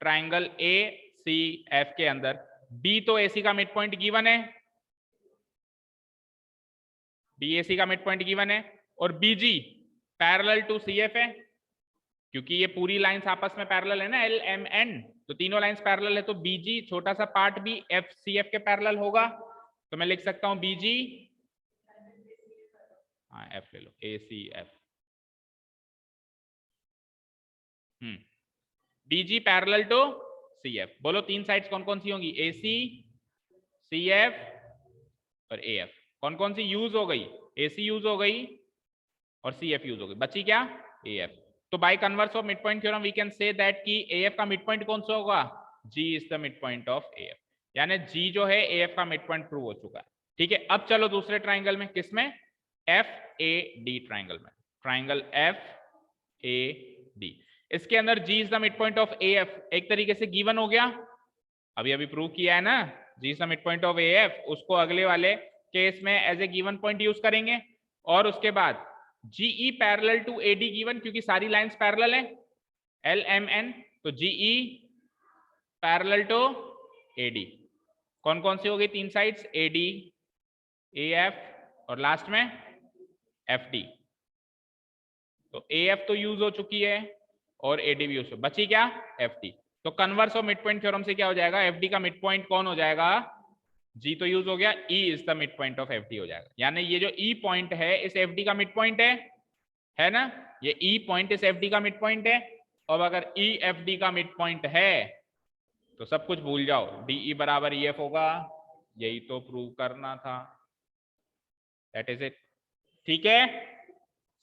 triangle A C F के अंदर बी तो ए सी का मिड पॉइंट गिवन है, बी ए सी का मिड पॉइंट गिवन है, और B G parallel to C F है, क्योंकि ये पूरी लाइंस आपस में पैरेलल है ना, एल एम एन, तो तीनों लाइंस पैरेलल है, तो बीजी छोटा सा पार्ट भी एफ सी एफ के पैरेलल होगा, तो मैं लिख सकता हूं बीजी, हाँ एफ ले लो, A C F, BG parallel to C F. बोलो तीन साइड्स कौन कौन सी होंगी, ए सी, सी एफ और ए एफ। कौन कौन सी यूज हो गई, ए सी यूज हो गई और सी एफ यूज हो गई, बची क्या, ए एफ। तो by converse of mid point theorem we can say that कि ए एफ का मिड पॉइंट कौन सा होगा, G is the mid point of A F, यानी जी जो है ए एफ का मिड पॉइंट प्रूव हो चुका है। ठीक है, अब चलो दूसरे ट्राइंगल में, किसमें, FAD ट्राइंगल में, ट्राइंगल FAD। इसके अंदर G is the mid point of AF, एक तरीके से गिवन हो गया, अभी अभी प्रूव किया है ना, G is the mid point of AF, उसको अगले वाले केस में as a given point use करेंगे। और उसके बाद GE parallel to AD given, क्योंकि सारी लाइंस पैरेलल हैं, LMN, तो GE पैरेलल टू AD, कौन कौन सी हो गई तीन साइड्स, AD, AF और लास्ट में FD। तो AF तो यूज हो चुकी है और AD भी यूज हो, बची क्या, FD। तो converse of mid point theorem से क्या हो जाएगा, FD का मिड पॉइंट कौन हो जाएगा, G तो यूज हो गया, E is the mid point of FD हो जाएगा। यानी ये जो E पॉइंट है इस FD का मिड पॉइंट है ना, ये E पॉइंट इस FD का मिड पॉइंट है। और अगर E FD का मिड पॉइंट है तो सब कुछ भूल जाओ, DE बराबर EF होगा, यही तो प्रूव करना था, दैट इज इट। ठीक है,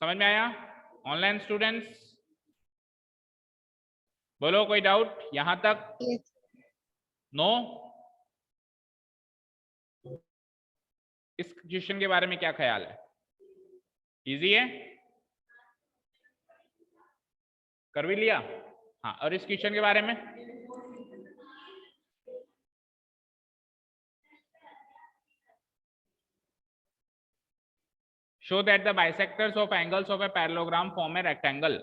समझ में आया ऑनलाइन स्टूडेंट्स, बोलो कोई डाउट यहां तक, नो? इस क्वेश्चन के बारे में क्या ख्याल है, इजी है, कर भी लिया? हाँ, और इस क्वेश्चन के बारे में, show that the bisectors of angles of a parallelogram form a rectangle.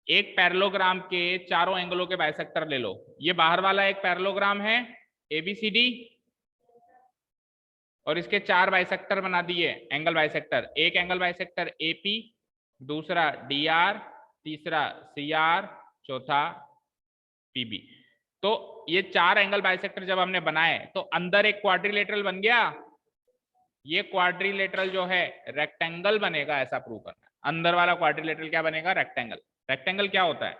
एक पैरेललोग्राम के चारों एंगलों के बाइसेक्टर ले लो, ये बाहर वाला एक पैरेललोग्राम है ABCD, और इसके चार बाइसेक्टर बना दिए, एंगल बाइसेक्टर, एक एंगल बाइसेक्टर AP, दूसरा DR, तीसरा CR, चौथा PB। तो ये चार एंगल बाइसेक्टर जब हमने बनाए तो अंदर एक क्वाड्रिलेटरल बन गया, ये क्वाड्रिलेटरल जो है रेक्टेंगल बनेगा, ऐसा प्रूव करना है। अंदर वाला क्वाड्रिलेटरल क्या बनेगा, रेक्टेंगल। रेक्टेंगल क्या होता है,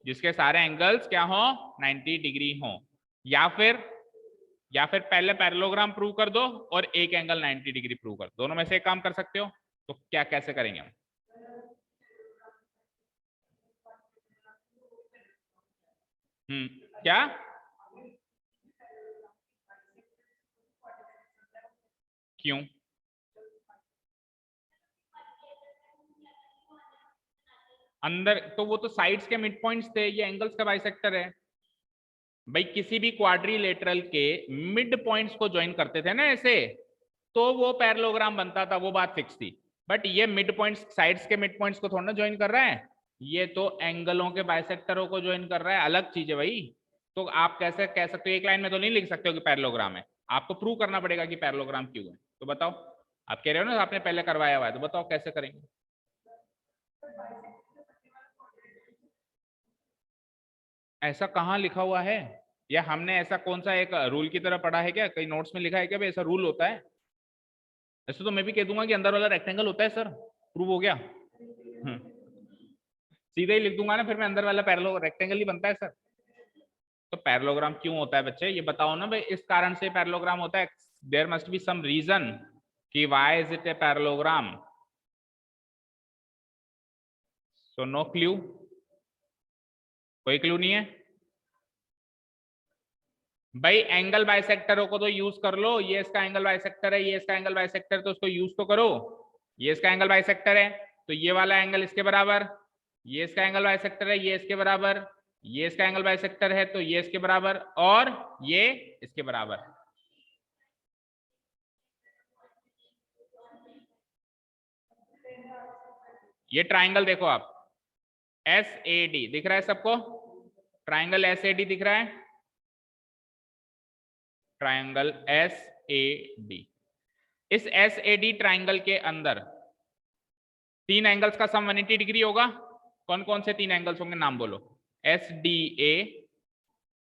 जिसके सारे एंगल्स क्या हो, 90 डिग्री हो। या फिर पहले पैरेललोग्राम प्रूव कर दो और एक एंगल 90 डिग्री प्रूव कर दो, दोनों में से एक काम कर सकते हो। तो क्या कैसे करेंगे हम, क्या, क्यों, अंदर तो वो तो साइड्स के मिड पॉइंट्स थे, ये एंगल्स का बाइसेक्टर है भाई। किसी भी क्वाड्रिलेटरल के मिड पॉइंट्स को ज्वाइन करते थे ना ऐसे, तो वो पैरेललोग्राम बनता था, वो बात फिक्स थी। बट ये मिड पॉइंट्स, साइड्स के मिड पॉइंट्स को थोड़ा ना ज्वाइन कर रहा है, ये तो एंगलों के बाइसेक्टरों को ज्वाइन कर रहा है, अलग चीज है भाई। तो आप कैसे कह सकते हो, एक लाइन में तो नहीं लिख सकते हो कि पैरेललोग्राम है, आपको प्रूव करना पड़ेगा कि पैरेललोग्राम क्यों है। तो बताओ, आप कह रहे हो ना आपने पहले करवाया हुआ है, तो बताओ कैसे करेंगे। ऐसा कहाँ लिखा हुआ है, या हमने ऐसा कौन सा एक रूल की तरह पढ़ा है क्या, कई नोट्स में लिखा है क्या भाई ऐसा रूल होता है? ऐसे तो मैं भी कह दूंगा कि अंदर वाला रेक्टेंगल होता है सर, प्रूव हो गया। सीधे ही लिख दूंगा ना फिर मैं, अंदर वाला पैरेललो रेक्टेंगल ही बनता है सर। तो पैरेललोग्राम क्यों होता है बच्चे, ये बताओ ना भाई, इस कारण से पैरेललोग्राम होता है, there must be some reason कि why is it a parallelogram. So no clue, कोई क्लू नहीं है भाई। एंगल बाइसेक्टरों को तो यूज कर लो, ये इसका एंगल बाइसेक्टर है, ये इसका एंगल बाइसेक्टर, तो उसको यूज तो करो। ये इसका एंगल बाइसेक्टर है तो ये वाला एंगल इसके बराबर, ये इसका एंगल बाइसेक्टर है, ये इसके बराबर, ये इसका एंगल बाइसेक्टर है तो ये इसके बराबर, और ये इसके बराबर। ये ट्राइंगल देखो आप, SAD दिख रहा है सबको, ट्राइंगल SAD दिख रहा है, ट्राइंगल SAD। इस SAD ट्राइंगल के अंदर तीन एंगल्स का सम 180 डिग्री होगा। कौन कौन से तीन एंगल्स होंगे, नाम बोलो। SDA,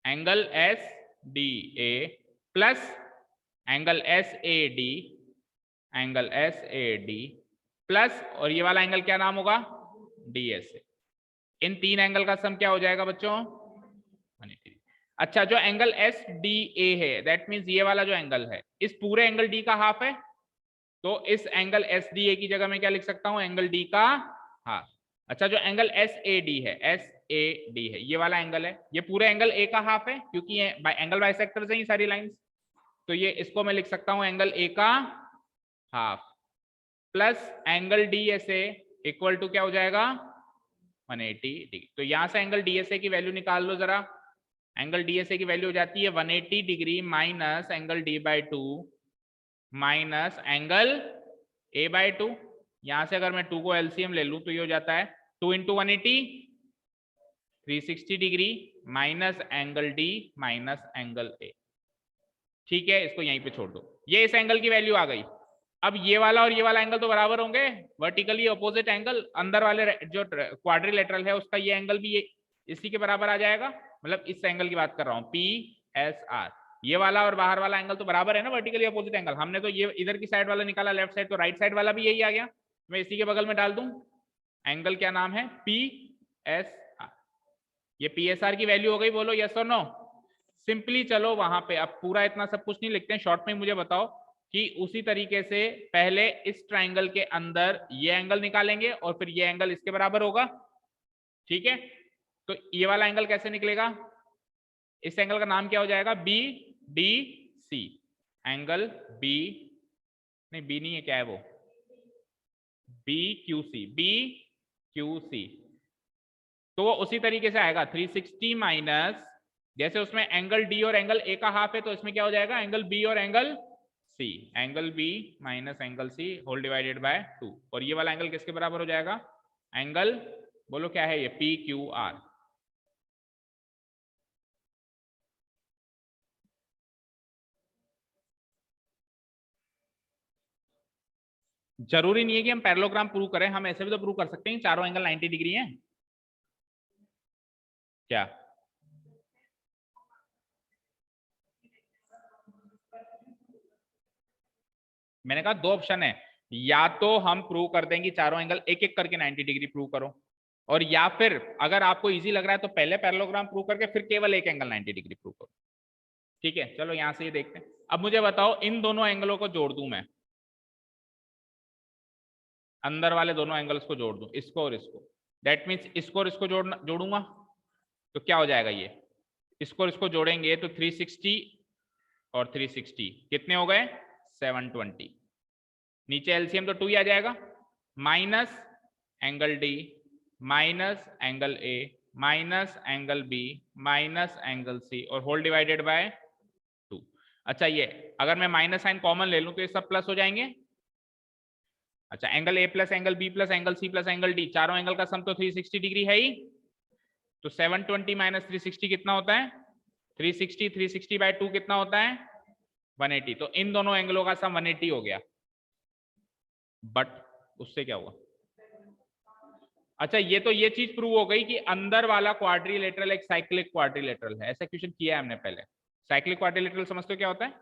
angle SDA plus angle SAD, angle SAD plus, और ये वाला एंगल क्या नाम होगा, DSA। इन तीन एंगल का सम क्या हो जाएगा बच्चों, 180। अच्छा, जो एंगल SDA है दैट मींस ये वाला जो एंगल है, इस पूरे एंगल D का हाफ है, तो इस एंगल SDA की जगह में क्या लिख सकता हूं, एंगल D का हाफ। अच्छा, जो एंगल SAD है, ए डी है, ये वाला एंगल है, ये पूरे एंगल ए का हाफ है क्योंकि ये एंगल बाइसेक्टर्स हैं ये सारी लाइंस, तो ये इसको मैं लिख सकता हूं एंगल ए का half plus angle D S A equal to क्या हो जाएगा 180 डिग्री। तो यहां से एंगल डीएसए की वैल्यू निकाल लो जरा, एंगल डीएसए की वैल्यू हो जाती है 180 degree minus angle D by two minus angle A by two. यहां से अगर मैं 2 को एलसीएम ले लूं तो ये हो जाता है 2 into 180 360 degree minus angle D minus angle ए। ठीक है, इसको यहीं पे छोड़ दो, ये इस एंगल की वैल्यू आ गई। अब ये वाला और ये वाला एंगल तो बराबर होंगे, वर्टिकली अपोजिट एंगल, अंदर वाले जो क्वाड्रिलेटरल है उसका ये एंगल भी ये इसी के बराबर आ जाएगा, मतलब इस एंगल की बात कर रहा हूं पी एस आर। ये वाला और बाहर वाला एंगल तो बराबर है ना, वर्टिकली अपोजिट एंगल। हमने तो ये इधर की साइड वाला निकाला लेफ्ट साइड, तो राइट साइड वाला भी यही आ गया, मैं इसी के बगल में डाल दूं, एंगल क्या नाम है पी एस आर। ये पी एस आर की वैल्यू हो गई, बोलो यस और नो। सिंपली चलो वहां पे, अब पूरा इतना सब कुछ नहीं लिखते हैं, शॉर्ट में मुझे बताओ कि उसी तरीके से पहले इस ट्राइंगल के अंदर ये एंगल निकालेंगे और फिर ये एंगल इसके बराबर होगा। ठीक है, तो ये वाला एंगल कैसे निकलेगा, इस एंगल का नाम क्या हो जाएगा B D C, angle B नहीं बी नहीं है, क्या है वो B Q C, B Q C. तो वो उसी तरीके से आएगा 360 माइनस, जैसे उसमें एंगल डी और एंगल ए का हाफ है तो इसमें क्या हो जाएगा एंगल बी और angle C, angle B minus angle C whole divided by 2। और ये वाला एंगल किसके बराबर हो जाएगा, एंगल बोलो क्या है ये पी क्यू आर। जरूरी नहीं है कि हम पैरेललोग्राम प्रूव करें, हम ऐसे भी तो प्रूव कर सकते हैं चारों एंगल 90 डिग्री हैं। क्या मैंने कहा दो ऑप्शन है, या तो हम प्रूव कर देंगे चारों एंगल एक एक करके 90 डिग्री प्रूव करो, और या फिर अगर आपको इजी लग रहा है तो पहले पैरेललोग्राम प्रूव करके फिर केवल एक एंगल 90 डिग्री प्रूव करो। ठीक है, चलो यहां से ये देखते हैं। अब मुझे बताओ इन दोनों एंगलों को जोड़ दूं मैं, अंदर वाले दोनों एंगल्स को जोड़ दूं, इसको और इसको, दैट मीन्स इसको और इसको जोड़ूंगा तो क्या हो जाएगा, ये इसको और इसको जोड़ेंगे तो 360 और 360 कितने हो गए 720, नीचे एलसीएम तो 2 ही आ जाएगा, minus angle D minus angle A minus angle B minus angle C और होल डिवाइडेड बाय 2। अच्छा, ये अगर मैं माइनस साइन कॉमन ले लूं तो ये सब प्लस हो जाएंगे। अच्छा, angle A plus angle B plus angle C plus angle D, चारों एंगल का सम तो 360 डिग्री है ही, तो 720 माइनस 360 कितना होता है 360, 360 बाय 2 कितना होता है 180, तो इन दोनों एंगलों का सम 180 हो गया। बट उससे क्या हुआ, अच्छा ये तो ये चीज प्रूव हो गई कि अंदर वाला क्वाड्रिलेटरल एक साइक्लिक क्वाड्रिलेटरल है, ऐसा क्वेश्चन किया है हमने पहले। साइक्लिक क्वाड्रिलेटरल समझते हो क्या होता है,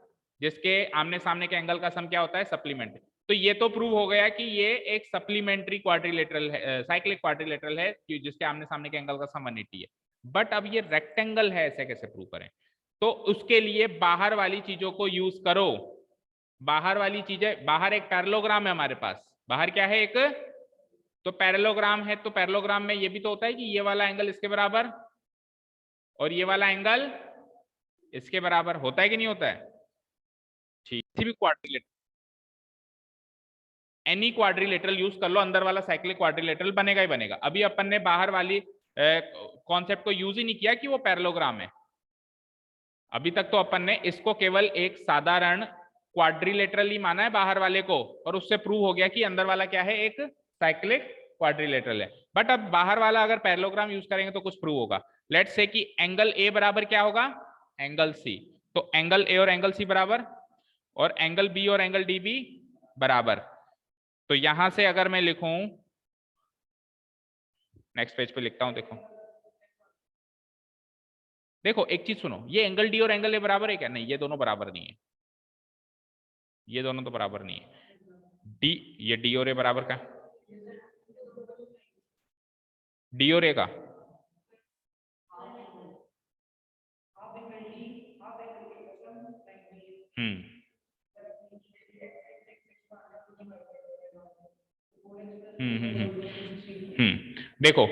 जिसके आमने सामने के एंगल का सम क्या होता है सप्लीमेंट। तो ये तो प्रूव हो गया कि ये एक सप्लीमेंट्री क्वाड्रिलेटरल है, साइक्लिक क्वाड्रिलेटरल है जिसके आमने सामने के एंगल का सम 180 है। बट अब ये रेक्टेंगल है, ऐसे कैसे प्रूव करें, तो उसके लिए बाहर वाली चीजों को यूज करो। बाहर वाली चीजें, बाहर एक पैरेललोग्राम है हमारे पास, बाहर क्या है एक तो पैरेललोग्राम है, तो पैरेललोग्राम में ये भी तो होता है कि ये वाला एंगल इसके बराबर और ये वाला एंगल इसके बराबर होता है कि नहीं होता है। ठीक, किसी भी क्वाड्रिलेटरल, एनी क्वाड्रिलेटरल यूज कर लो, अंदर वाला साइक्लिक क्वाड्रिलेटरल बनेगा ही बनेगा। अभी अपन ने बाहर वाली कॉन्सेप्ट को यूज ही नहीं किया कि वो पैरेललोग्राम है, अभी तक तो अपन ने इसको केवल एक साधारण क्वाड्रिलेटरल ही माना है बाहर वाले को, और उससे प्रूव हो गया कि अंदर वाला क्या है एक साइक्लिक क्वाड्रिलेटरल है। बट अब बाहर वाला अगर पैरेललोग्राम यूज करेंगे तो कुछ प्रूव होगा। लेट्स से कि एंगल ए बराबर क्या होगा एंगल सी, तो एंगल ए और एंगल सी बराबर, और एंगल बी और एंगल डी भी बराबर। तो यहां से अगर मैं लिखूं, नेक्स्ट पेज पे लिखता हूं, देखो देखो एक चीज सुनो, ये एंगल डी और एंगल ए बराबर है क्या, नहीं ये दोनों बराबर नहीं है, ये दोनों तो बराबर नहीं है। डी, ये डी और ए बराबर का, डी और ए का हम्म देखो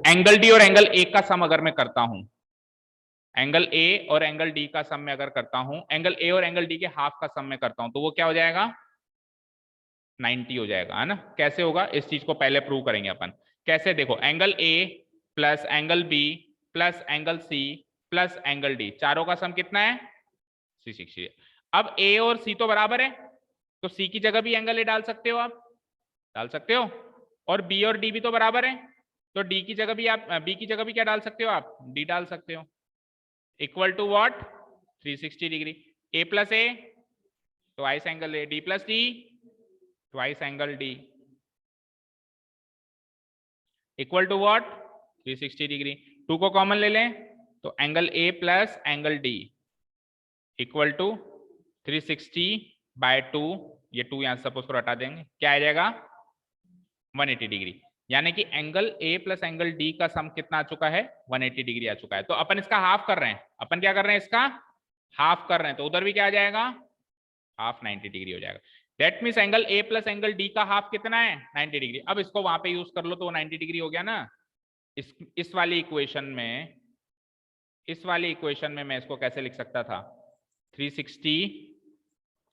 एंगल डी और एंगल ए का सम अगर मैं करता हूं, एंगल ए और एंगल डी का सम में अगर करता हूं, एंगल ए और एंगल डी के हाफ का सम में करता हूं, तो वो क्या हो जाएगा? 90 हो जाएगा, है ना। कैसे होगा इस चीज को पहले प्रूव करेंगे अपन। कैसे? देखो, angle A plus angle B plus angle C plus angle D, चारों का सम कितना है? 360। अब ए और सी तो बराबर है, तो सी की जगह भी एंगल ए डाल सकते हो, आप डाल सकते हो। और बी और डी भी तो बराबर है, तो डी की जगह भी आप, बी की जगह भी क्या डाल सकते हो आप? डी डाल सकते हो। Equal to what? 360 degree. A plus A twice angle A, D plus D twice angle D, equal to what? 360 degree. 2 को कॉमन ले लें तो angle A plus angle D equal to 360 by 2, ये 2 यहां सपोज करो हटा देंगे, क्या आ जाएगा? 180 डिग्री। यानी कि angle A plus angle D का सम कितना आ चुका है? 180 डिग्री आ चुका है। तो अपन इसका हाफ कर रहे हैं, अपन क्या कर रहे हैं? इसका हाफ कर रहे हैं, तो उधर भी क्या आ जाएगा? हाफ 90 डिग्री हो जाएगा। That means angle A plus angle D का हाफ कितना है? 90 डिग्री। अब इसको वहां पे यूज कर लो तो 90 डिग्री हो गया ना। इस वाली इक्वेशन में, इस वाली इक्वेशन में मैं इसको कैसे लिख सकता था? 360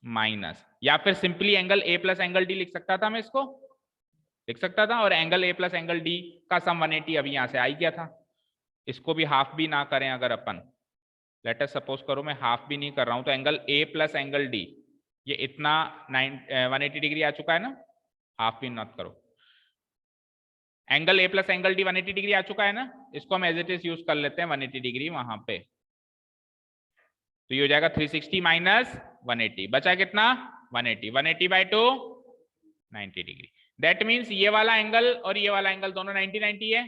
माइनस, या फिर simply angle A plus angle D लिख सकता था, मैं इसको लिख सकता था, और angle A plus angle D का सम 180 अभी यहां से आ गया था। इसको भी हाफ भी ना करें अगर अपन, लेट अस सपोज करो मैं हाफ भी नहीं कर रहा हूं, तो angle A plus angle D ये इतना 180 डिग्री आ चुका है ना, हाफ भी नॉट करो। Angle A plus angle D 180 degree आ चुका है ना, इसको हम एज इट इज यूज कर लेते हैं 180 डिग्री वहां पे, तो ये हो जाएगा 360 माइनस 180, बचा कितना? 180, 180 बाय 2 90 डिग्री। दैट मीन्स ये वाला एंगल और ये वाला एंगल दोनों 90-90 है।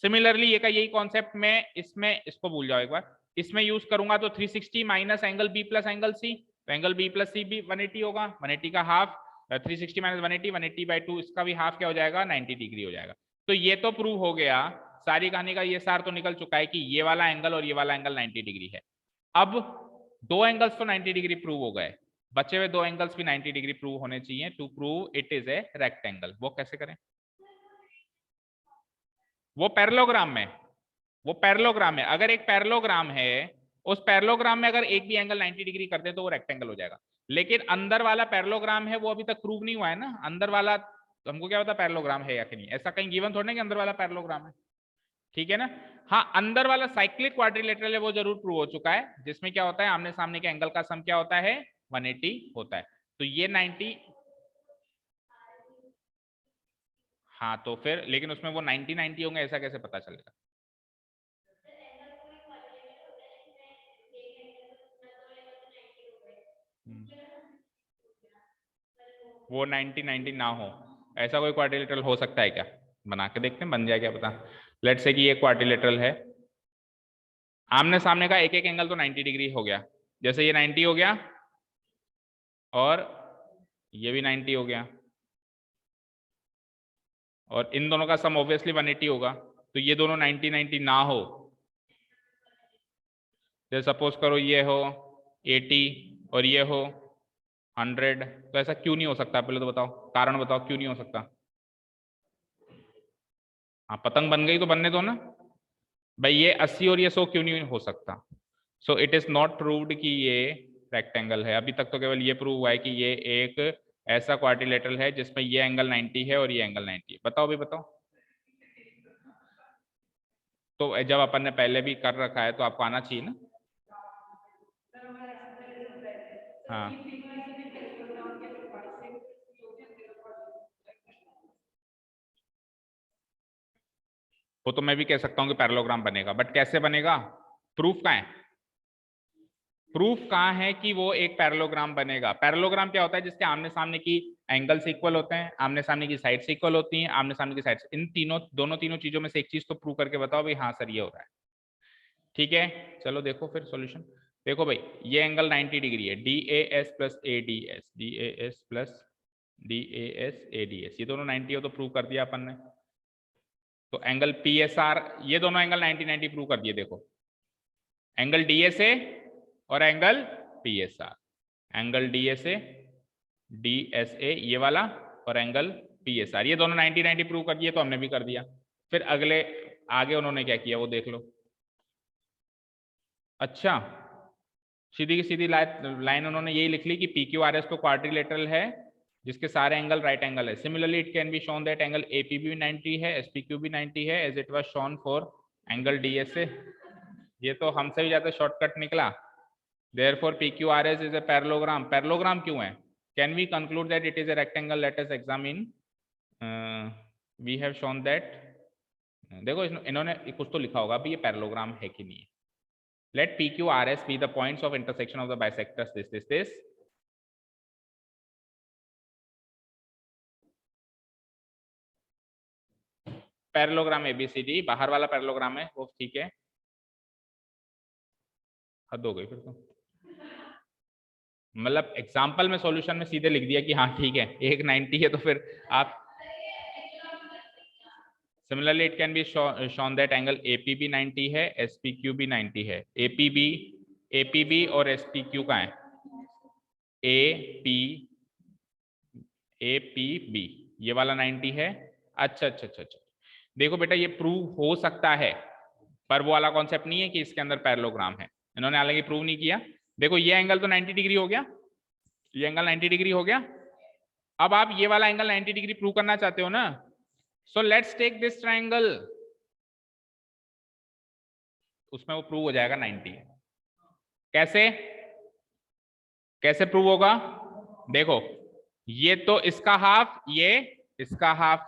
सिमिलरली ये का यही कॉन्सेप्ट में इसमें, इसको भूल जाओ एक बार, इसमें यूज करूंगा तो 360 minus angle B plus angle C, तो एंगल बी प्लस सी भी 180 होगा, 180 का हाफ 360 माइनस 180, 180 बाई 2, इसका भी हाफ क्या हो जाएगा? 90 डिग्री हो जाएगा। तो ये तो प्रूव हो गया, सारी कहानी का ये सार तो निकल चुका है कि ये वाला एंगल और ये वाला एंगल 90 डिग्री है। अब दो एंगल्स तो 90 डिग्री प्रूव हो गए, बचे हुए दो एंगल्स भी 90 डिग्री प्रूव होने चाहिए to prove it is a rectangle. वो कैसे करें? वो पैरेललोग्राम में, वो पैरेललोग्राम है, अगर एक पैरेललोग्राम है, उस पैरेललोग्राम में अगर एक भी एंगल 90 डिग्री कर दे तो वो रेक्टेंगल हो जाएगा। लेकिन अंदर वाला पैरेललोग्राम है वो अभी तक प्रूव नहीं हुआ है ना, अंदर वाला तो हमको क्या पता पैरेललोग्राम है या कि नहीं, ऐसा कहीं गिवन थोड़ा ना कि अंदर वाला पैरेललोग्राम है, ठीक है ना। हाँ, अंदर वाला साइक्लिक क्वाड्रिलेटरल है वो जरूर प्रूव हो चुका है, जिसमें क्या होता है आमने सामने के एंगल का सम क्या होता है? 180 होता है। तो ये 90, हाँ तो फिर लेकिन उसमें वो 90-90 होंगे, ऐसा कैसे पता चलेगा? वो 90-90 ना हो, ऐसा कोई क्वाड्रिलेटरल हो सकता है क्या? बना के देखते हैं, बन जाए क्या पता। लेट्स से कि ये क्वाड्रिलेटरल है, आमने सामने का एक एक एंगल तो 90 डिग्री हो गया, जैसे ये 90 हो गया और ये भी 90 हो गया, और इन दोनों का सम ऑब्वियसली 180 होगा, तो ये दोनों 90-90 ना हो, जैसे सपोज करो ये हो 80 और ये हो 100, तो ऐसा क्यों नहीं हो सकता? पहले तो बताओ, कारण बताओ क्यों नहीं हो सकता? हाँ, पतंग बन गई तो बनने दो ना भाई, ये 80 और ये 100 क्यों नहीं हो सकता? So it is not proved कि ये रेक्टेंगल है। अभी तक तो केवल ये प्रूव हुआ है कि ये एक ऐसा क्वाड्रिलेटरल है जिसमें ये एंगल 90 है और ये एंगल 90 है। बताओ भी बताओ। तो जब अपन ने पहले भी कर रखा है तो आपको आना चाहिए ना। हाँ, वो तो मैं भी कह सकता हूँ कि पैरेललोग्राम बनेगा, बट कैसे बनेगा? प्रूफ कहाँ है? प्रूफ कहाँ है कि वो एक पैरेललोग्राम बनेगा? पैरेललोग्राम क्या होता है? जिसके आमने सामने की एंगल्स इक्वल होते हैं, आमने सामने की साइड्स इक्वल होती हैं, आमने सामने की साइड्स, इन तीनों दोनों तीनों चीजों में से एक चीज तो प्रूव करके बताओ भाई, हाँ सर ये हो रहा है, ठीक है। चलो देखो फिर सॉल्यूशन। देखो भाई, ये एंगल 90 डिग्री है, D A S plus A D S, D A S plus D A S A D S, ये दोनों 90 हो तो प्रूव कर दिया अपन ने। तो एंगल पी एस आर, ये दोनों एंगल 90-90 प्रूव कर दिए। देखो एंगल डी एस ए और angle P S R, angle D S A D S ए ये वाला और एंगल पी एस आर, ये दोनों 90-90 प्रूव कर दिए, तो हमने भी कर दिया। फिर अगले आगे उन्होंने क्या किया वो देख लो। अच्छा, सीधी की सीधी लाइन उन्होंने यही लिख ली कि पी क्यू आर एस तो क्वाड्रिलेटरल है जिसके सारे एंगल राइट एंगल है। Similarly it can be shown that angle APB भी 90 है, एसपीक्यू भी 90 है, as it was shown for angle DSA. ये तो हमसे भी ज्यादा शॉर्टकट निकला। Therefore PQRS is a parallelogram. Parallelogram क्यों है? Can we conclude that it is a rectangle? Let us examine. We have shown that, देखो इन्होंने कुछ तो लिखा होगा, अभी ये पैरेललोग्राम है कि नहीं है। Let PQRS be the points of intersection of the bisectors this parallelogram ABCD, बाहर वाला पैरेललोग्राम है वो, ठीक है। हद हो गई फिर तो, मतलब एग्जाम्पल में सॉल्यूशन में सीधे लिख दिया कि हाँ ठीक है एक 90 है तो फिर आप similarly it can be shown that angle APB 90 है, SPQ भी 90 है। APB और SPQ का है APB, ये वाला 90 है। अच्छा अच्छा अच्छा अच्छा, देखो बेटा ये प्रूव हो सकता है पर वो वाला कॉन्सेप्ट नहीं है कि इसके अंदर पैरेललोग्राम है। इन्होंने हालांकि प्रूव नहीं किया। देखो ये एंगल तो 90 डिग्री हो गया, ये एंगल 90 डिग्री हो गया। अब आप ये वाला एंगल 90 डिग्री प्रूव करना चाहते हो ना, so let's take this triangle, उसमें वो प्रूव हो जाएगा 90। कैसे कैसे प्रूव होगा? देखो ये तो इसका हाफ, ये इसका हाफ,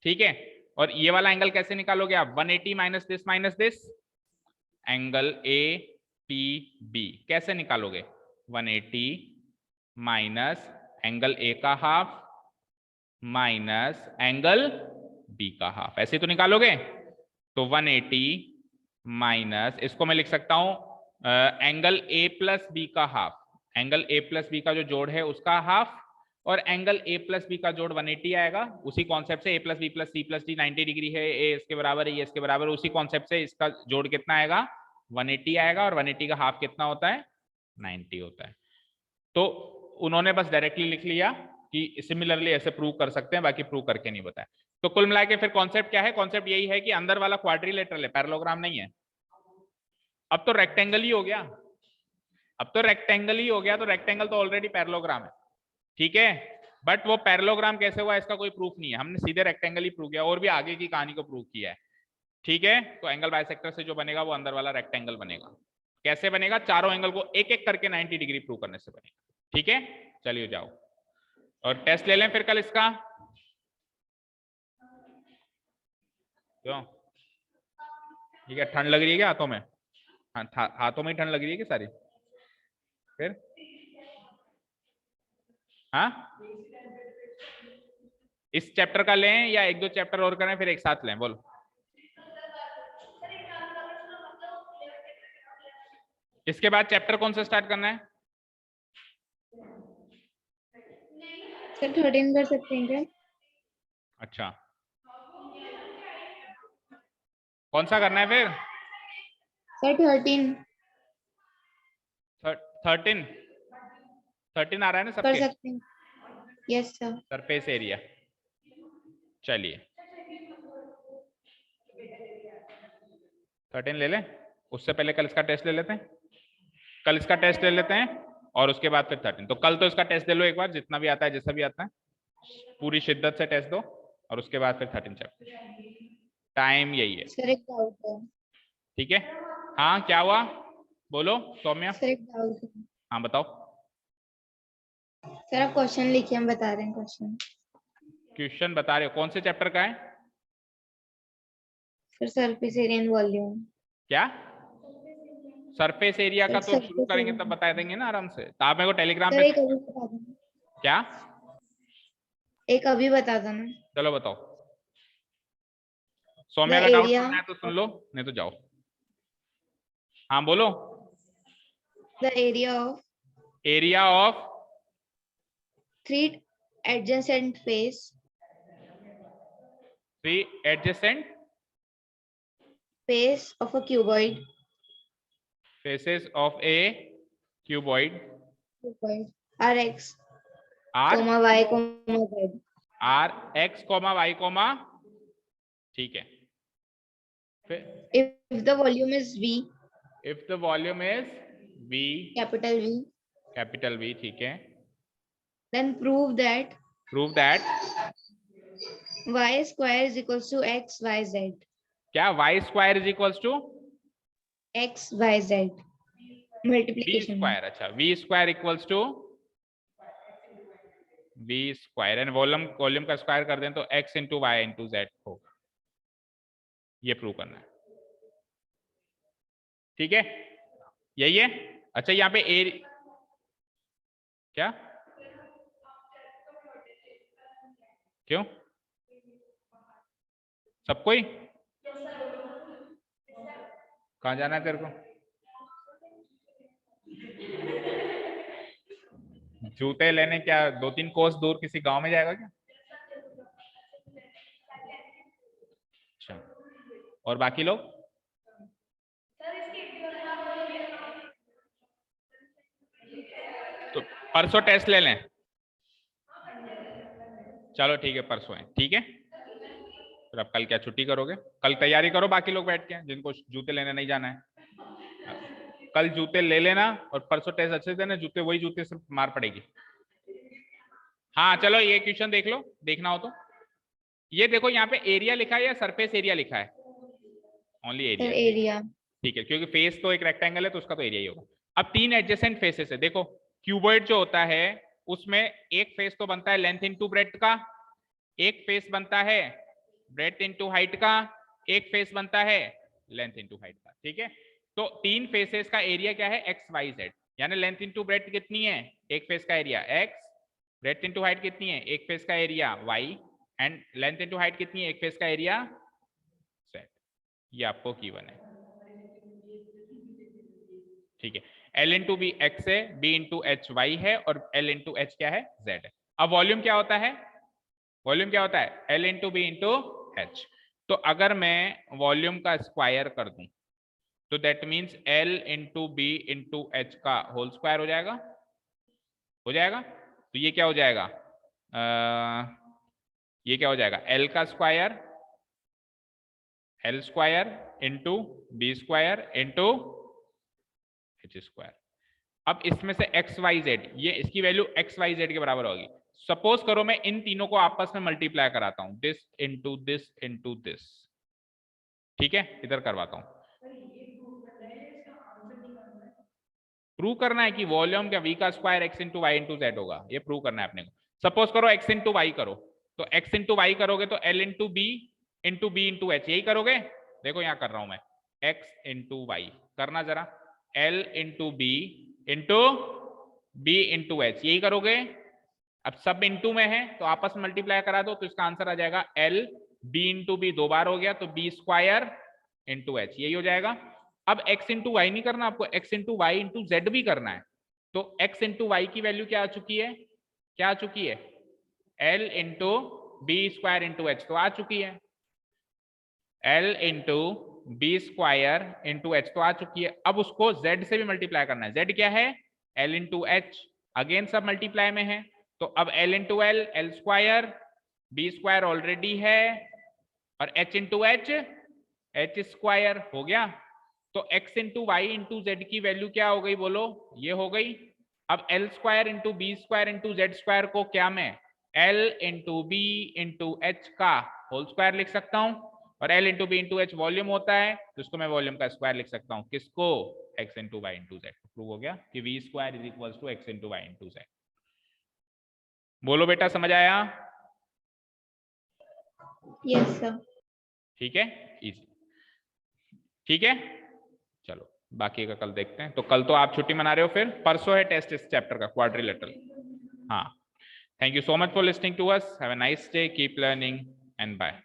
ठीक है। और ये वाला एंगल कैसे निकालोगे आप? 180 माइनस दिस एंगल APB कैसे निकालोगे? 180 माइनस एंगल A का हाफ माइनस एंगल B का हाफ, ऐसे तो निकालोगे। तो 180 माइनस, इसको मैं लिख सकता हूं एंगल A प्लस बी का half, angle A plus B का जो जोड़ है उसका हाफ, और एंगल A प्लस बी का जोड़ 180 आएगा। उसी कॉन्सेप्ट से A plus B plus C plus D 90 degree है, A इसके बराबर है, ये इसके बराबर है, उसी कॉन्सेप्ट से इसका जोड़ कितना आएगा? 180 आएगा। और 180 का हाफ कितना होता है? 90 होता है। तो उन्होंने बस डायरेक्टली लिख लिया कि सिमिलरली ऐसे प्रूव कर सकते हैं, बाकी प्रूव करके नहीं बताया। तो कुल मिला के फिर कॉन्सेप्ट क्या है? कॉन्सेप्ट यही है कि अंदर वाला क्वाड्रिलेटरल है, पैरेललोग्राम नहीं है। अब तो रेक्टेंगल ही हो गया, अब तो रेक्टेंगल ही हो गया, तो रेक्टेंगल तो ऑलरेडी पैरेललोग्राम है, ठीक है। बट वो पैरेललोग्राम कैसे हुआ इसका कोई प्रूफ नहीं है, हमने सीधे रेक्टेंगल ही प्रूव किया, और भी आगे की कहानी को प्रूव किया है, ठीक है। तो एंगल बाइसेक्टर से जो बनेगा वो अंदर वाला रेक्टेंगल बनेगा। कैसे बनेगा? चारों एंगल को एक एक करके 90 डिग्री प्रूव करने से बनेगा, ठीक है। चलिए जाओ और टेस्ट ले लें फिर कल इसका। क्यों? ठीक है, ठंड लग रही है क्या हाथों में? हाथों में ही ठंड लग रही है कि सारी? फिर हाँ, इस चैप्टर का लें या एक दो चैप्टर और करें फिर एक साथ लें? बोलो। इसके बाद चैप्टर कौन सा स्टार्ट करना है? सर 13 कर सकते हैं क्या? अच्छा, कौन सा करना है फिर? सर 13 13 13 आ रहा है ना कर सबके? सकते हैं। Yes sir. सरफेस एरिया, चलिए 13 ले लें। उससे पहले कल इसका टेस्ट ले लेते हैं, कल इसका टेस्ट ले लेते हैं और उसके बाद फिर 13। तो कल तो इसका टेस्ट दे लो एक बार, जितना भी आता है जैसा भी आता है पूरी शिद्दत से टेस्ट दो, और उसके बाद फिर 13 चैप्टर। टाइम यही है, सर एक डाउट है। ठीक है। हाँ क्या हुआ? बोलो सौम्या। सर एक डाउट है। हाँ बताओ। सर आप क्वेश्चन लिखिए, हम बता रहे हैं क्वेश्चन। क्वेश्चन बता रहे हो? कौन से चैप्टर का है? Sir surface area and volume. क्या? सरफेस एरिया का तो शुरू सरफेस करेंगे तब एरिया। बता देंगे ना आराम से। तो आप मेरे को टेलीग्राम सर पे एक अभी बता देना। क्या? एक अभी बता देना। चलो बताओ। द सौम्या का डाउट एरिया सुनना है तो सुन लो, नहीं तो जाओ। हाँ बोलो। The area of area of 3 adjacent face 3 adjacent of a cuboid faces of a cuboid are x, r y, z। r x y, ठीक है। If the volume is V, if the volume is V, capital V, ठीक है, then prove that y square is equals to x y z. क्या y square is equals to x y z v multiplication. square. अच्छा, v square equals to v square and volume का square कर दें तो x into Y into Z होगा. ये prove करना है. ठीक है, यही है. अच्छा, यहाँ पे ए क्या, क्यों, सबको ही कहाँ जाना है तेरे को? जूते लेने क्या 2-3 कोस दूर किसी गांव में जाएगा क्या? अच्छा, और बाकी लोग? तो परसों टेस्ट ले लें. चलो ठीक है, परसों है. ठीक है, फिर अब कल क्या छुट्टी करोगे? कल तैयारी करो बाकी लोग बैठ के, जिनको जूते लेने नहीं जाना है. कल जूते ले लेना और परसों टेस्ट अच्छे से देना. जूते वही जूते से मार पड़ेगी. हाँ चलो, ये क्वेश्चन देख लो, देखना हो तो. ये देखो, यहाँ पे एरिया लिखा है या सरफेस एरिया लिखा है? Only area. ठीक है, क्योंकि फेस तो एक रेक्टेंगल है तो उसका तो एरिया ही होगा. अब 3 एडजेसेंट फेसेस है. देखो, क्यूबॉइड जो होता है उसमें एक फेस तो बनता है लेंथ इंटू ब्रेड्थ का, एक फेस बनता है ब्रेड्थ इंटू हाइट का, एक फेस बनता है लेंथ इंटू हाइट का. ठीक है, तो 3 फेसेस का एरिया क्या है? X Y Z. यानी लेंथ इंटू ब्रेड्थ कितनी है? एक फेस का area X. Breadth into height कितनी है? एक फेस का area Y. And length into height कितनी है? एक फेस का एरिया जेड. ये आपको गिवन है. ठीक है, L इंटू बी एक्स है, B इंटू एच वाई है और L इंटू एच क्या है? जेड है. अब वॉल्यूम क्या होता है? वॉल्यूम क्या होता है? L into B into H. तो अगर मैं वॉल्यूम का स्क्वायर कर दूं तो that means L into B into H का होल स्क्वायर हो जाएगा. हो जाएगा. तो ये क्या हो जाएगा? ये क्या हो जाएगा? L का square, L square into B square into H square. अब इसमें से एक्स वाई जेड, ये इसकी वैल्यू एक्स वाई जेड के बराबर होगी. सपोज करो मैं इन तीनों को आपस में मल्टीप्लाई कराता हूं, this into this into this. ठीक है, इधर करवाता हूं. प्रूव करना है कि वॉल्यूम का v का square x into Y into Z होगा. ये प्रूव करना है अपने को. सपोज करो x इंटू वाई करो, तो x इंटू वाई करोगे तो L into B into H. यही करोगे. देखो यहां कर रहा हूं मैं, x इंटू वाई करना जरा, L into B into H. यही करोगे. अब सब इंटू में है तो आपस में मल्टीप्लाई करा दो तो इसका आंसर आ जाएगा L बी इंटू बी 2 बार हो गया तो बी स्क्वायर इंटू एच. यही हो जाएगा. अब x इंटू वाई नहीं करना आपको, x into Y into Z भी करना है. तो x इंटू वाई की वैल्यू क्या आ चुकी है? क्या आ चुकी है? L into B square into H तो आ चुकी है. L into B square into H तो आ चुकी है. अब उसको z से भी मल्टीप्लाई करना है. z क्या है? L into H. अगेन सब मल्टीप्लाई में है तो अब L into L, L square, B square already है और h इंटू एच स्क्वायर हो गया. तो x into Y into Z की वैल्यू क्या हो गई बोलो? ये हो गई. अब L square into B square into Z square को क्या मैं L into B into H का होल स्क्वायर लिख सकता हूं और L into B into H volume होता है तो इसको मैं वॉल्यूम का स्क्वायर लिख सकता हूं. किसको? x into Y into Z. Prove हो गया कि v square is equal to x into Y into Z. बोलो बेटा, समझ आया? Yes sir. ठीक है, इजी. ठीक है, चलो बाकी का कल देखते हैं. तो कल तो आप छुट्टी मना रहे हो, फिर परसों है टेस्ट इस चैप्टर का, क्वाड्रिलेटरल. हाँ, thank you so much for listening to us. Have a nice day, keep learning and bye.